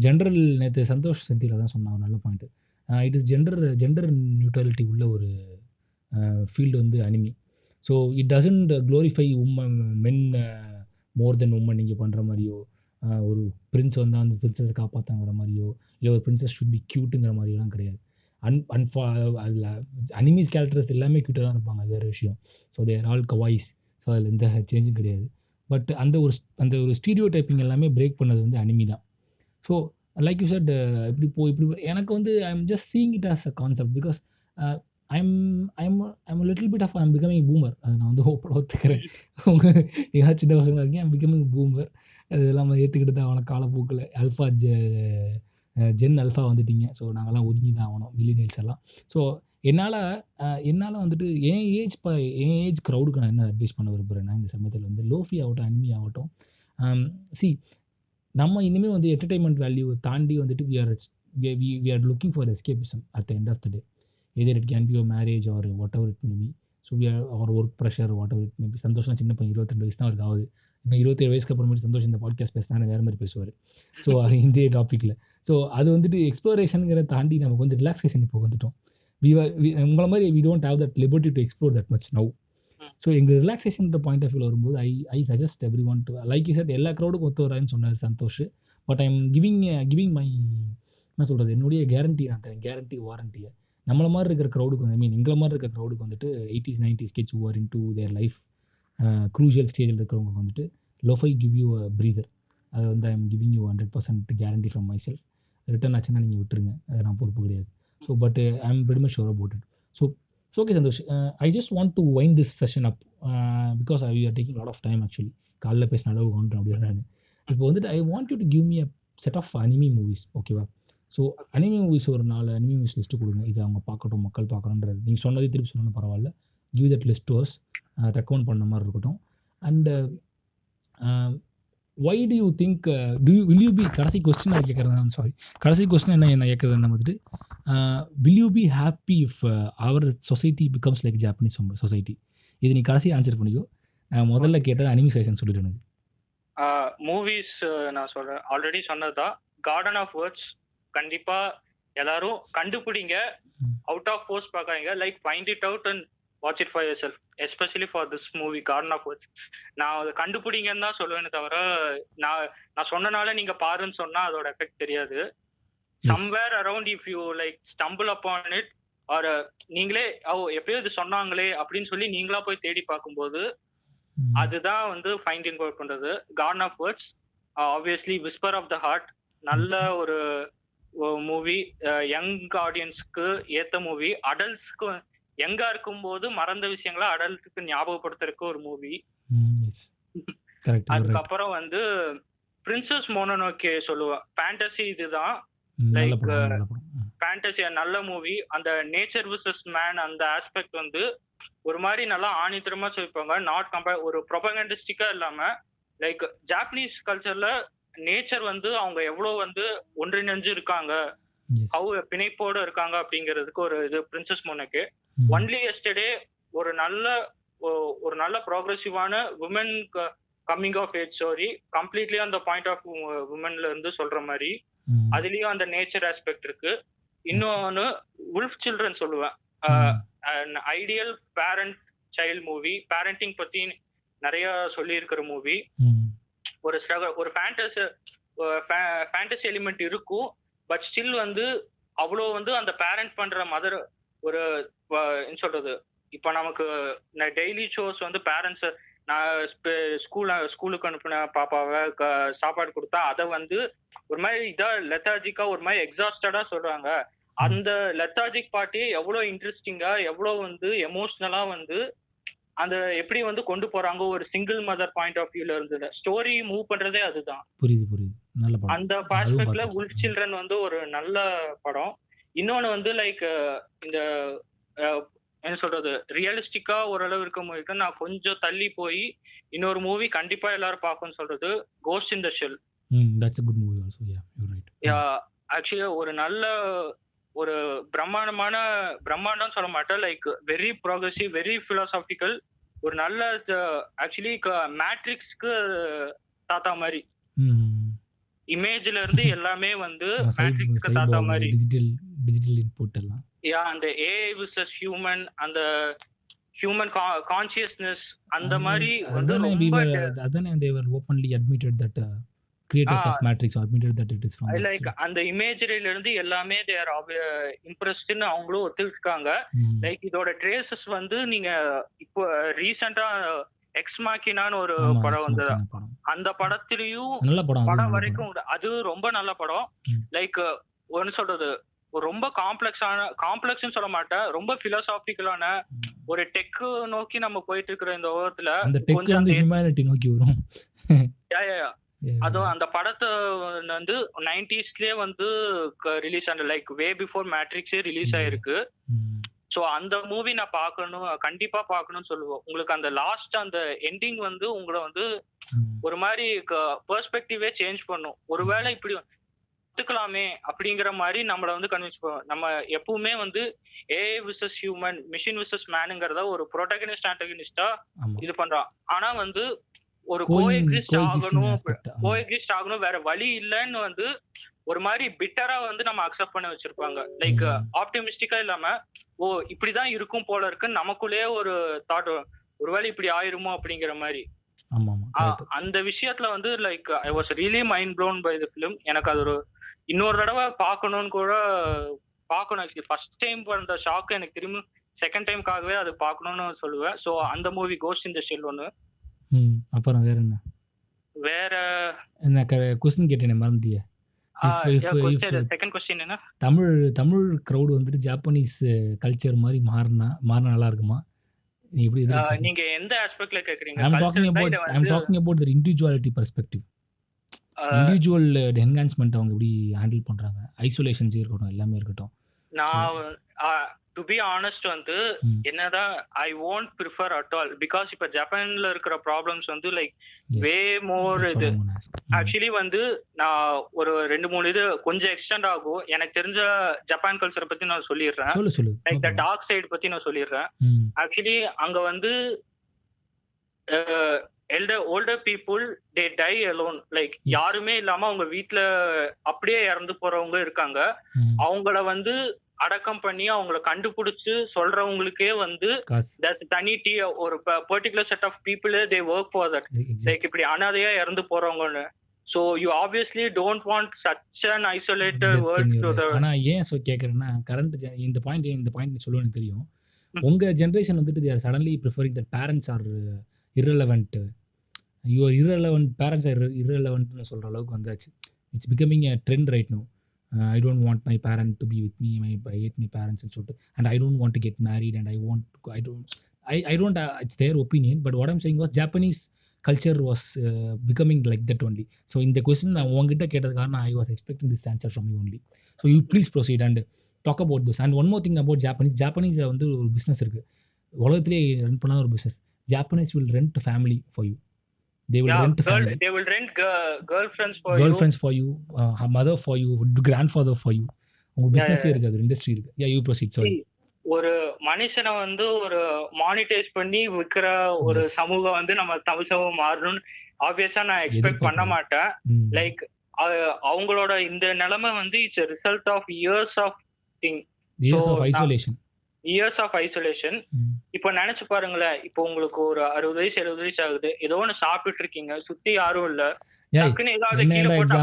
General நேற்று சந்தோஷ் செந்தியில் தான் சொன்னாங்க, நல்ல point. It is gender neutrality உள்ள ஒரு field வந்து anime. So it doesn't glorify men more then women நீங்கள் பண்ணுற மாதிரியோ, ஒரு பிரின்ஸ் வந்தால் அந்த பிரின்சஸை காப்பாற்றாங்கிற மாதிரியோ, இல்லை ஒரு பிரின்சஸ் ஷுட் பி க்யூட்டுங்கிற மாதிரிலாம் கிடையாது. அதில் அனிமீஸ் கேரக்டர்ஸ் எல்லாமே க்யூட்டாக தான் இருப்பாங்க, அது வேறு விஷயம். ஸோ தேர் ஆல் கவாய்ஸ். ஸோ அதில் எந்த சேஞ்சும் கிடையாது. பட் அந்த ஒரு ஸ்டீரியோ டைப்பிங் எல்லாமே பிரேக் பண்ணது வந்து அனிமி தான். ஸோ லைக் யூ செட் இப்படி எனக்கு வந்து I am just seeing it as a concept because I'm little bit of I'm becoming boomer. அதை நான் வந்து ஓப்பனாக ஒத்துக்கிறேன். ஏதாவது சின்ன பசங்களாக இருக்கேன், ஐம் பிகமிங் பூமர். அது எல்லாம் ஏற்றுக்கிட்டு தான் அவனை காலப்போக்கில் ஜென் அல்ஃபா வந்துட்டீங்க. ஸோ நாங்கள்லாம் ஒதுங்கி தான் ஆகணும், மில்லினியல்ஸ் எல்லாம். ஸோ என்னால் வந்துட்டு என் ஏஜ் க்ரௌடுக்கு நான் என்ன அட்வைஸ் பண்ண விரும்புகிறேன்னா, இந்த சமயத்தில் வந்து லோஃபி ஆகட்டும், அனிமி ஆகட்டும், நம்ம இனிமேல் வந்து என்டர்டைன்மெண்ட் வேல்யூ தாண்டி வந்துட்டு we are looking for escapism at the end of the day. Either it can be your marriage or whatever it may be. So we are our work pressure, whatever it may be. சந்தோஷம் சின்ன பையன் 22 வயசு தான் ஆகுது. இன்னும் 27 வயசுக்கு அப்புறமேட்டு சந்தோஷம் இந்த பாட்காஸ்ட் பேசினா வேறு மாதிரி பேசுவார். ஸோ இந்த டாப்பிக்கில் ஸோ அது வந்துட்டு எக்ஸ்ப்ளோரேஷனுங்கிற தாண்டி நமக்கு வந்து ரிலாக்ஸேஷன் இப்போ வந்துட்டோம். உங்களை மாதிரி we don't have that liberty to explore that much now. So எங்கள் ரிலாக்ஸேஷன் பாயிண்ட் ஆஃப் வியூவில் வரும்போது I suggest everyone to like you said எல்லா க்ரௌடுக்கும் ஒத்து வரான்னு சொன்னார் Santhosh. But I am giving my என்ன சொல்கிறது, என்னுடைய கேரண்டி, நான் தரேன் கேரண்டி வாரண்டியை. நம்மளை மாதிரி இருக்கிற க்ரௌடுக்கு வந்து எங்களை மாதிரி இருக்கிற க்ரௌடுக்கு வந்துட்டு 80s 90s kids who are into their life crucial ஸ்டேஜில் இருக்கிறவங்களுக்கு வந்துட்டு லோஃபை கிவ் யூ அ ப்ரீதர். அது வந்து I am giving you 100% guarantee from my self. Return ஆச்சுன்னா நீங்கள் விட்டுருங்க, அதை நான் பொறுப்பு கிடையாது. So but I am very much sure about it. So okay Santosh, I just want to wind this session up because we are taking a lot of time actually. காலைல பேசின அளவு ஒன்று அப்படியே நான் இப்போ வந்துட்டு I want you to give me a set of anime movies, ஓகேவா? So anime movies ஒரு 4 அனிமி மூவிஸ் லிஸ்ட்டு கொடுங்க, இதை அவங்க பார்க்கட்டும், மக்கள் பார்க்கணுன்றது. நீங்கள் சொன்னதே திருப்பி சொல்லணும் பரவாயில்ல, give that list to us, recommend பண்ண மாதிரி இருக்கட்டும். And why do you think will you be கடைசி கொஸ்டின் நான் கேட்குறேன், ஐம் சாரி, கடைசி கொஸ்டின் என்ன கேட்குறது நம்ம வந்துட்டு will you be happy if our society becomes like Japanese society? இது நீ கடைசி ஆன்சர் பண்ணிக்கோ. முதல்ல கேட்டது அனிமி செஷன் சொல்லிட்டு மூவிஸ் நான் சொல்கிறேன், ஆல்ரெடி சொன்னதுதான். கார்டன் ஆஃப் வேர்ட்ஸ் கண்டிப்பாக எல்லாரும் கண்டுபிடிங்க, அவுட் ஆஃப் போஸ்ட் பார்க்காங்க, like find it out and watch it for yourself, especially for this movie garden of words. நான் அதை கண்டுபிடிங்கன்னு தான் சொல்லுவேன்னு தவிர நான் சொன்னனால நீங்கள் பாருன்னு சொன்னால் அதோட எஃபெக்ட் தெரியாது. somewhere around if you like stumble upon it or நீங்களே எப்பயோ இது சொன்னாங்களே அப்படின்னு சொல்லி நீங்களா போய் தேடி பார்க்கும்போது அதுதான் வந்து ஃபைண்ட் இன் அவுட் பண்றது. Garden of words obviously whisper of the heart, நல்ல ஒரு மூவி, யங் ஆடியன்ஸ்க்கு ஏற்ற மூவி, அடல்ட்ஸ்க்கு யங்கா இருக்கும்போது மறந்த விஷயங்களை அடல்ட்டுக்கு ஞாபகப்படுத்துறதுக்கு ஒரு மூவி. Yes correct right. அதுக்கப்புறம் வந்து பிரின்சஸ் மோனோனோகே சொல்லுவேன். ஃபேண்டசி இதுதான். நல்ல லைக் படம் நல்ல படம். ஃபேண்டசி நல்ல மூவி. அந்த நேச்சர் விசஸ் மேன் அந்த ஆஸ்பெக்ட் வந்து ஒரு மாதிரி நல்லா ஆணித்தரமா சொல்லிப்பாங்க. நாட் கம்பேர் ஒரு ப்ரொபகண்டிஸ்டிக்கா இல்லாம லைக் ஜாப்பனீஸ் கல்ச்சர்ல நேச்சர் வந்து அவங்க எவ்வளவு வந்து ஒன்றிணைஞ்சு இருக்காங்க, எஸ் ஹவு பிணைப்போட இருக்காங்க அப்படிங்கிறதுக்கு ஒரு இது பிரின்சஸ் மோனோகே. ஒன்லி எஸ்டர்டே ஒரு நல்ல ஒரு நல்ல ப்ராக்ரெசிவான woman coming of age story. Completely அந்த பாயிண்ட் ஆஃப் உமன்ல இருந்து சொல்ற மாதிரி அதுலயும் அந்த நேச்சர் ஆஸ்பெக்ட் இருக்கு. இன்னொன்னு உல்ஃப் சில்ட்ரன் சொல்லுவேன். Ideal parent child movie. Parenting பத்தி நிறைய சொல்லி இருக்கிற மூவி. ஒரு ஸ்ட்ரகல் ஒரு ஃபேண்டசி எலிமெண்ட் இருக்கும். பட் ஸ்டில் வந்து அவ்வளோ வந்து அந்த பேரண்ட் பண்ற மதர் ஒரு என்ன சொல்றது, இப்போ நமக்கு டெய்லி ஷோஸ் வந்து பேரண்ட்ஸ் நான் ஸ்கூலுக்கு அனுப்பின பாப்பாவை சாப்பாடு கொடுத்தா அதை வந்து ஒரு மாதிரி இதா லெத்தாஜிக்கா ஒரு மாதிரி எக்ஸாஸ்டடா சொல்றாங்க. அந்த லெத்தாஜிக் பார்ட்டி எவ்வளோ இன்ட்ரெஸ்டிங்கா எவ்வளோ வந்து எமோஷ்னலா வந்து அந்த எப்படி வந்து கொண்டு போறாங்க ஒரு சிங்கிள் மதர் பாயிண்ட் ஆஃப் வியூல இருந்து ஸ்டோரி மூவ் பண்றதே அதுதான். புரியுது நல்ல படம். அந்த பாஸ்பெக்ட்ல உல்ஃப் சில்ட்ரன் வந்து ஒரு நல்ல படம். இன்னொன்னு வந்து லைக் இந்த என்ன சொல்றது ரியலிஸ்டிக்கா ஓரளவு இருக்க மூவிக்கு நான் கொஞ்சம் தள்ளி போய் இன்னொரு மூவி கண்டிப்பா எல்லாரும் பார்க்கணும்னு சொல்றது ghost in the shell. That's a good movie also. Yeah, you're right. Actually ஒரு நல்ல ஒரு பிரம்மாண்டம் சொல்ல மாட்டேன், like very progressive very philosophical ஒரு நல்ல ஆக்சுவலி மேட்ரிக்ஸ்க்கு தாத்தா மாதிரி இமேஜ்ல இருந்து எல்லாமே வந்து மேட்ரிக்ஸ்க்கு தாத்தா மாதிரி டிஜிட்டல் இன்புட் எல்லாம். அந்த ஏஐ விசஸ் ஹியூமன் அந்த ஹியூமன் கான்சியஸ்னஸ் அந்த மாதிரி வந்து ரொம்ப அதானே they were openly admitted that creators of Matrix admitted that it is from like அந்த இமேஜரியில இருந்து எல்லாமே they are impressed-னு அவங்களும் ஒத்துக்கிட்டாங்க. லைக் இதோட ட்ரேசஸ் வந்து நீங்க இப்போ ரீசெண்டா எக்ஸ் மாக்கினான்னு ஒரு படம் வந்தது. அந்த படத்திலயும் படம் வரைக்கும் அது ரொம்ப நல்ல படம். லைக் ஒன்னு சொல்றது ரொம்ப காம்ப்ளெக்ஸ்னு சொல்ல மாட்டேன், ரொம்ப பிலாசாபிக்கலான ஒரு டெக் நோக்கி நம்ம போயிட்டு இருக்கிற இந்த உலகத்துல கொஞ்சம் ஹியூமனிட்டி நோக்கி வரும். அதுவும் அந்த படத்தை வந்து 90s வந்து ரிலீஸ் ஆன லைக் வே பிஃபோர் மேட்ரிக்ஸே ரிலீஸ் ஆயிருக்கு. ஸோ அந்த மூவி நான் பார்க்கணும் கண்டிப்பா பார்க்கணும்னு சொல்லுவோம். உங்களுக்கு அந்த லாஸ்ட் அந்த எண்டிங் வந்து உங்களை வந்து ஒரு மாதிரி பெர்ஸ்பெக்டிவே சேஞ்ச் பண்ணும். ஒருவேளை இப்படி கத்துக்கலாமே அப்படிங்கிற மாதிரி நம்மளை வந்து கன்வின்ஸ் பண்ணுவோம். நம்ம எப்பவுமே வந்து AI versus human machine versus மேனுங்கிறத ஒரு ப்ரோட்டகனிஸ்ட் ஆன்டகனிஸ்டா இது பண்றான். ஆனா வந்து ஒரு கோஎக்ஸிஸ்ட் ஆகணும் வேற வழி இல்லைன்னு வந்து ஒரு மாதிரி பிட்டரா வந்து நம்ம அக்செப்ட் பண்ண வச்சிருப்பாங்க. லைக் ஆப்டிமிஸ்டிக்கா இல்லாம ஓ இப்படிதான் இருக்கும் போல இருக்குன்னு நமக்குள்ளேயே ஒரு தாட் ஒருவேளை இப்படி ஆயிருமோ அப்படிங்கிற மாதிரி. அந்த விஷயத்துல வந்து like I was really mind blown by the film. எனக்கு அது ஒரு இன்னொரு தடவை பார்க்கணும்னு கூட பார்க்கணும். ஆக்சுவலி ஃபர்ஸ்ட் டைம் பண்ண ஷாக்கு எனக்கு திரும்பி செகண்ட் டைம்காகவே அது பார்க்கணும்னு சொல்லுவேன். ஸோ அந்த movie ghost in the shell ஒன்று. அப்புறம் வேற என்ன கொஸ்டின் கேட்டேனே மறந்துட்டியே. செகண்ட் கொஸ்டின் என்ன? தமிழ் கிரவுட் வந்துட்டு ஜாப்பனீஸ் கல்ச்சர் மாதிரி மாறினா நல்லா இருக்குமா? நீங்க எந்த ஆஸ்பெக்ட்ல கேக்குறீங்க? I'm talking about the individuality perspective. Individual enhancement அவங்க எப்படி ஹேண்டில் பண்றாங்க, ஐசோலேஷன்ஸ் இருக்கட்டும் எல்லாமே இருக்கட்டும். நான் டு பி ஆனஸ்ட் வந்து என்னதான் ஐ won't prefer at all because இப்ப ஜப்பான்ல இருக்கிற ப்ராப்ளம்ஸ் வந்து லைக் வே மோர் இது. ஆக்சுவலி வந்து நான் ஒரு 2-3 இது கொஞ்சம் எக்ஸ்டெண்ட் ஆகும். எனக்கு தெரிஞ்ச ஜப்பான் கல்ச்சரை பத்தி நான் சொல்லிடுறேன். லைக் த டார்க் சைடு பத்தி நான் சொல்லிடுறேன். ஆக்சுவலி அங்க வந்து older people they tie alone. Like யாருமே இல்லாம அவங்க வீட்டுல அப்படியே இறந்து போறவங்க இருக்காங்க. அவங்கள வந்து அடக்கம் பண்ணி அவங்கள கண்டுபிடிச்சு சொல்றவங்களுக்கே வந்து தனி ஒரு particular set of people they work for that. Like இப்படி அனாதையா இறந்து போறவங்கன்னு. So you obviously don't want such an isolated world to the. ஆனா ஏன் கேக்குறேன்னா கரண்ட் இந்த பாயிண்ட் சொல்லுவேன்னு தெரியும். உங்க ஜெனரேஷன் வந்துட்டு they are suddenly preferring that parents are irrelevant. Your irrelevant parents are irrelevant னு சொல்ற அளவுக்கு வந்தாச்சு. It's becoming a trend right now. I don't want my parent to be with me. I hate my parents and சொல்லிட்டு and I don't want to get married and I don't it's their opinion, but what I'm saying was Japanese culture was becoming like that only. So in the question நான் உங்ககிட்ட கேட்டதுக்காக I was expecting this answer from you only. So you please proceed and talk about this. And one more thing about Japanese வந்து ஒரு business இருக்கு, உலகத்திலே run பண்ணாத ஒரு business. Japanese will rent a family for you. They will rent a family. They will rent girlfriends for you, mother for you, grandfather for you. உங்க business இருக்கு, அது industry இருக்கு. Yeah, you proceed. Sorry. ஒரு மனுஷனை வந்து ஒரு monetise பண்ணி விற்கிற ஒரு சமூகம் வந்து நம்ம தமிழ் சமூகம் மாறணும்னு ஆப்வியஸா நான் எக்ஸ்பெக்ட் பண்ண மாட்டேன். லைக் அவங்களோட இந்த நிலைமை வந்து it's result of years of isolation. இப்போ நினைச்சு பாருங்களேன், இப்போ உங்களுக்கு ஒரு 60 வயசு 70 வயசு ஆகுது, ஏதோ ஒன்று சாப்பிட்டுட்டு இருக்கீங்க, சுத்தி யாரும் இல்ல, டக்குன்னு ஏதாவது கீழே போட்டா,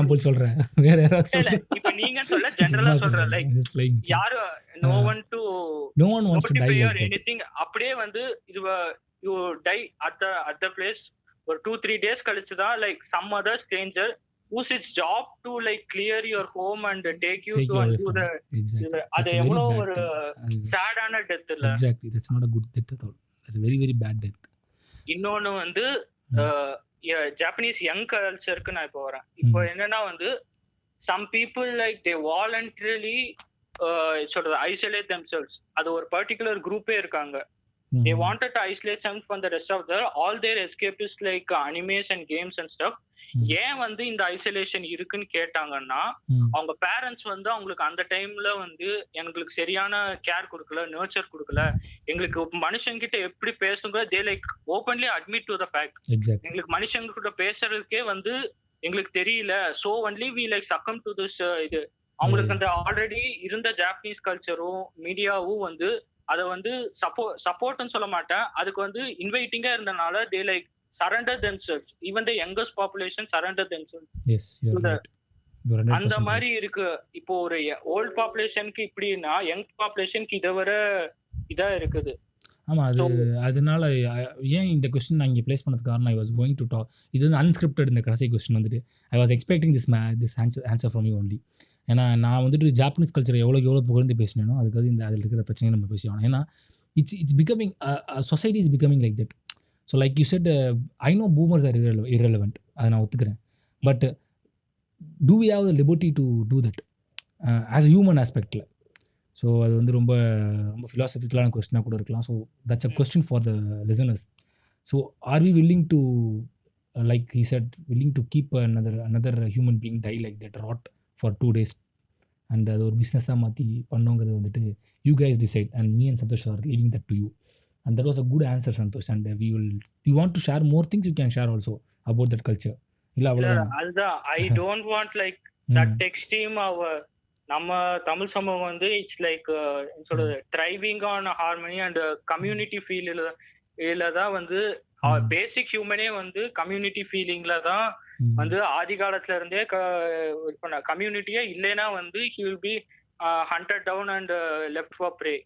இப்ப நீங்க சொல்ல ஜெனரலா சொல்றேன், லைக் யாரும் no one wants to die or anything, அப்படியே வந்து you die at the place. ஒரு 2-3 days கழிச்சு தான் like some other stranger whose its job to like clear your home and take you to the அது எவ்வளவு ஒரு சேடான death இல்ல. Exactly, that's not a good death at all. That's a very very bad death. இன்னொன்னு வந்து Japanese young கல்ச்சருக்கு நான் இப்போ வரேன். இப்போ என்னன்னா வந்து some people like they voluntarily isolate themselves. அது ஒரு பர்டிகுலர் குரூப்பே இருக்காங்க. They wanted to isolate themselves from the rest of all their escapists like animes and games and stuff. ஏன் வந்து இந்த ஐசோலேஷன் இருக்குன்னு கேட்டாங்கன்னா, அவங்க பேரண்ட்ஸ் வந்து அவங்களுக்கு அந்த டைம்ல வந்து எங்களுக்கு சரியான கேர் கொடுக்கல, நர்ச்சர் கொடுக்கல, எங்களுக்கு மனுஷங்கிட்ட எப்படி பேசுங்க, they like openly admit to the fact, எங்களுக்கு மனுஷங்க கிட்ட பேசுறதுக்கே வந்து எங்களுக்கு தெரியல. So only we like succumb to this இது. அவங்களுக்கு அந்த ஆல்ரெடி இருந்த ஜாப்பனீஸ் கல்ச்சரும் மீடியாவும் வந்து அதை வந்து சப்போர்ட்னு சொல்ல மாட்டேன், அதுக்கு வந்து இன்வைட்டிங்கா இருந்தனால they like surrender themselves. Even the youngest population surrender themselves. Yes, you're right. அந்த மாதிரி இருக்கு. இப்போ ஒரு ஓல்ட் பாப்புலேஷனுக்கு இப்படின்னா யங் பாப்புலேஷனுக்கு இதை வர இதா இருக்குது. ஆமா, அதனால ஏன் இந்த கொஸ்டின் நான் இங்கே பிளேஸ் பண்ணதுக்கு காரணம், I was going to talk, இது வந்து அன்ஸ்கிரிப்டட். இந்த கடைசி கொஸ்டின் வந்துட்டு I was expecting this answer from you only. ஏன்னா நான் வந்துட்டு ஜாப்பனீஸ் கல்ச்சர் எவ்வளோ புகழ்ந்து பேசினேனோ அதுக்காக இந்த அதில் இருக்கிற பிரச்சனையை நம்ம பேசியாகணும். ஏன்னா it's becoming society is becoming like that. So like you said, I know boomers are irrelevant, அதை நான் ஒத்துக்கிறேன். But do we have the liberty to do that as human ஆஸ்பெக்டில்? ஸோ அது வந்து ரொம்ப ரொம்ப ஃபிலாசபிக்கலான கொஸ்டினாக கூட இருக்கலாம். So that's a question for the listeners. So are we willing to like he said willing to keep another human being die like that rot for 2 days and அது ஒரு பிஸ்னஸாக மாற்றி பண்ணோங்கிறது வந்துட்டு you guys decide and me and Santhosh are leaving that to you. And that was a good answer, Santosh. And you want to share more things, you can share also about that culture. I don't want like that extreme of நம்ம தமிழ் சமூகம் வந்து it's like thriving on harmony and community ஃபீல்ல தான் வந்து பேசிக் ஹியூமனே வந்து community ஃபீலிங்ல தான் வந்து ஆதி காலத்துல இருந்தே கம்யூனிட்டியே இல்லைன்னா வந்து he will be hunted down and left for prey.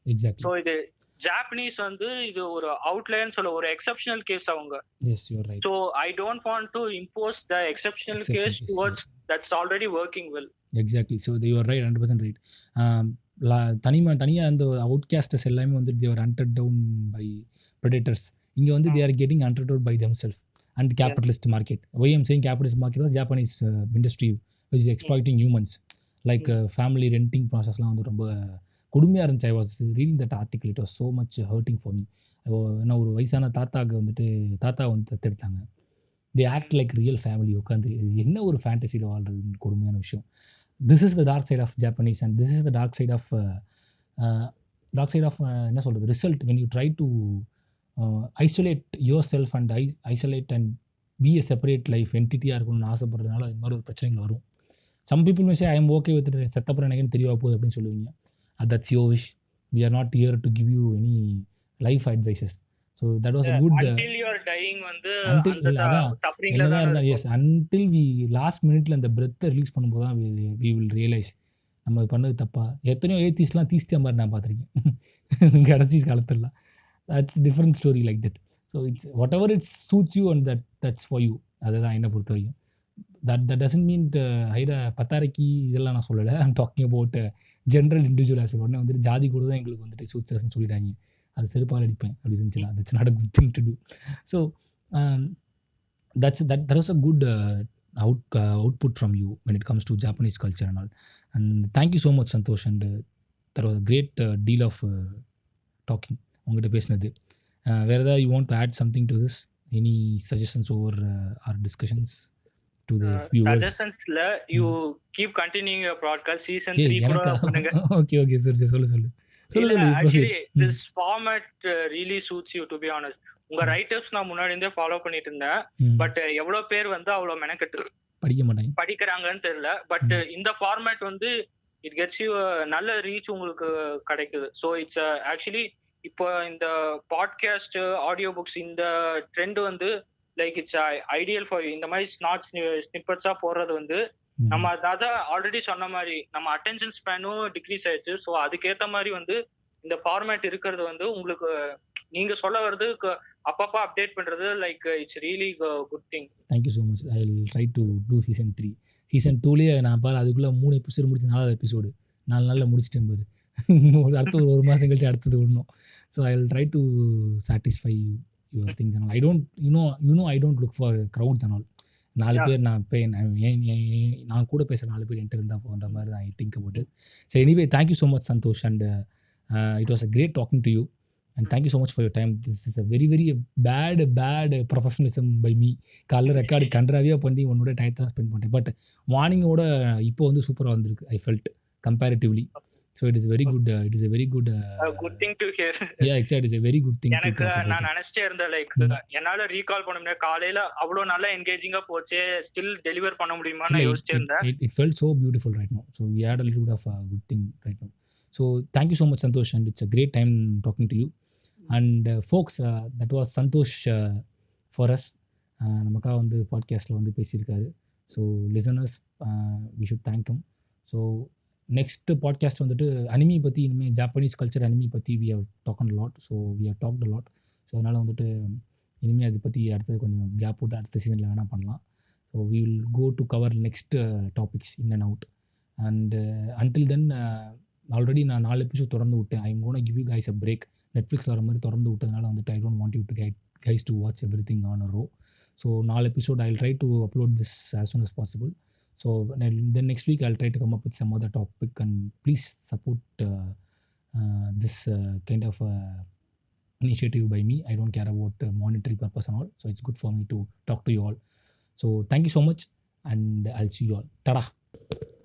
So இது ஜாப்பனீஸ் வந்து இது ஒரு அவுட்லைன் சொல்ல ஒரு எக்ஸெப்ஷனல் கேஸ் அவங்க. Yes, you're right. So I don't want to impose the exceptional case towards that's already working well. Exactly. So you are right, 100% right. தனியா அந்த அவுட்காஸ்டர்ஸ் எல்லாமே வந்து they were hunted down by predators. இங்க வந்து they are getting hunted out by themselves and capitalist market. Why I'm saying capitalist market is Japanese industry which is exploiting humans. Like family renting processலாம் வந்து ரொம்ப கொடுமையாக இருந்துச்சு. I was reading that article, it was so much hurting for me. ஏன்னா ஒரு வயசான தாத்தாவுக்கு வந்துட்டு தாத்தா வந்து தத்தெடுத்தாங்க. They act like real family. உட்காந்து என்ன ஒரு ஃபேண்டசியில் வாழ்றதுன்னு கொடுமையான விஷயம். This is the dark side of Japanese and this is the dark side of என்ன சொல்கிறது result when you try to isolate yourself and isolate and be a separate life என்டிட்டியாக இருக்கணும்னு ஆசைப்படுறதுனால இந்த மாதிரி ஒரு பிரச்சனைகள் வரும். Some people may say I am okay with செத்தப்புறம் எனக்குன்னு தெரியவா போகுது அப்படின்னு சொல்லுவீங்க. That's your wish. We are not here to give you any life advices. So that was a good until you are dying வந்து suffering-ல தான். Yes, until we last minute-ல அந்த breath release பண்ணும்போது தான் we will realize நம்ம பண்ணது தப்பா. எத்தனையோ ஏத்திஸ்ட்லாம் தீஸ்தியா மாதிரி நான் பார்த்துருக்கேன் கடைசி காலத்துலலாம். That's different story like that. So it's whatever it suits you and that's for you. அதுதான் என்னை பொறுத்த வரைக்கும். that doesn't mean ஹைட பத்தாரைக்கு இதெல்லாம் நான் சொல்லலை. I'm talking about general individual as உடனே வந்துட்டு ஜாதி கூட தான் எங்களுக்கு வந்துட்டு சூச்சர்ஸ்ன்னு சொல்லிட்டாங்க, அது செருப்பால் அடிப்பேன் அப்படி இருந்துச்சுன்னா that's not a good thing to do. So that was a good output from you when it comes to Japanese culture and all. And thank you so much Santosh, and that was a great deal of talking உங்ககிட்ட பேசினது. வேறு ஏதாவது you want to add something to this, any suggestions over our discussions to the viewers? சஜஷன்ஸ்ல you keep continuing your broadcast season 3 கூட பண்ணுங்க. Okay சரி சொல்லு. Actually this format really suits you to be honest. உங்க writers நான் முன்னாடி இருந்தே follow பண்ணிட்டு இருந்தேன், பட் எவ்வளவு பேர் வந்து அவ்வளவு மெனக்கெட்டு படிக்க மாட்டாங்க படிக்கிறாங்கன்னு தெரியல. பட் இந்த ஃபார்மேட் வந்து இட் கெட்ஸ் யூ நல்ல ரீச் உங்களுக்கு கிடைக்குது. ஸோ இட்ஸ் ஆக்சுவலி இப்போ இந்த பாட்காஸ்ட் ஆடியோ புக்ஸ் இந்த ட்ரெண்ட் வந்து லைக் இட்ஸ் ஐடியல் ஃபார் இந்த மாதிரி ஸ்னிப்பட்ஸா போடுறது வந்து நம்ம அதான் ஆல்ரெடி சொன்ன மாதிரி நம்ம அட்டென்ஷன் ஸ்பேனும் டிக்ரீஸ் ஆயிடுச்சு. ஸோ அதுக்கேற்ற மாதிரி வந்து இந்த ஃபார்மேட் இருக்கிறது வந்து உங்களுக்கு நீங்க சொல்ல வர்றது அப்பப்போ அப்டேட் பண்றது like it's really good thing. Thank you so much. I will try to do season 3. Season 2லயே நான் பாரு அதுக்குள்ளே 3 எபிசோடு முடிச்சு 4வது எபிசோடு 4 நாளில் முடிச்சிட்டேன் பாரு. அடுத்த ஒரு மாதம் கழிச்சு அடுத்தது விடணும். So I will try to satisfy your things and I don't you know I don't look for crowds and all. 4 பேர் நான் கூட பேசுகிற 4 பேர் என்கிட்ட இருந்தால் போன்ற மாதிரி I think about it. So anyway thank you so much Santhosh, and it was a great talking to you. And thank you so much for your time. This is a very bad professionalism by me. காலைல record கன்றாவியாக பண்ணி உன்னோட டைத்தை spend பண்ணிட்டேன். But மார்னிங்கோட இப்போ வந்து சூப்பராக வந்திருக்கு I felt comparatively. So it is very good. It is a very good thing to hear. Yeah, exactly. It's a very good thing. எனக்கு நான் நினைச்சிட்டே இருந்தேன் லைக் என்னால ரீகால் பண்ண முடியாது, காலையில அவ்வளோ நல்லா என்கேஜிங்கா போச்சு, ஸ்டில் டெலிவர் பண்ண முடியுமா நான் யோசிச்சே இருந்தேன். It felt so beautiful right now. So we had a little bit of a good thing right now. So thank you so much Santosh, and it's a great time talking to you. And folks, that was Santosh for us. நமக்காக வந்து பாட்காஸ்ட்டில் வந்து பேசியிருக்காரு. So listeners we should thank him. So next podcast வந்துட்டு anime பற்றி, இனிமேல் Japanese culture anime பற்றி we have talked a lot. So we have talked a lot. So அதனால் வந்துட்டு இனிமேல் அதை பற்றி அடுத்தது கொஞ்சம் கேப் விட்டு அடுத்த சீசனில் வேணால் பண்ணலாம். So we will go to cover next topics in and out. And until then, already நான் 4 எபிசோட் திறந்து விட்டேன். I am gonna give you guys a break. Netflix வர மாதிரி திறந்து விட்டதுனால வந்துட்டு I don't want you to guys to watch everything on a row. So 4 episode I will try to upload this as soon as possible. So then next week I will try to come up with some other topic, and please support this kind of initiative by me. I don't care about monetary purpose and all. So it's good for me to talk to you all. So thank you so much, and I'll see you all. Tada!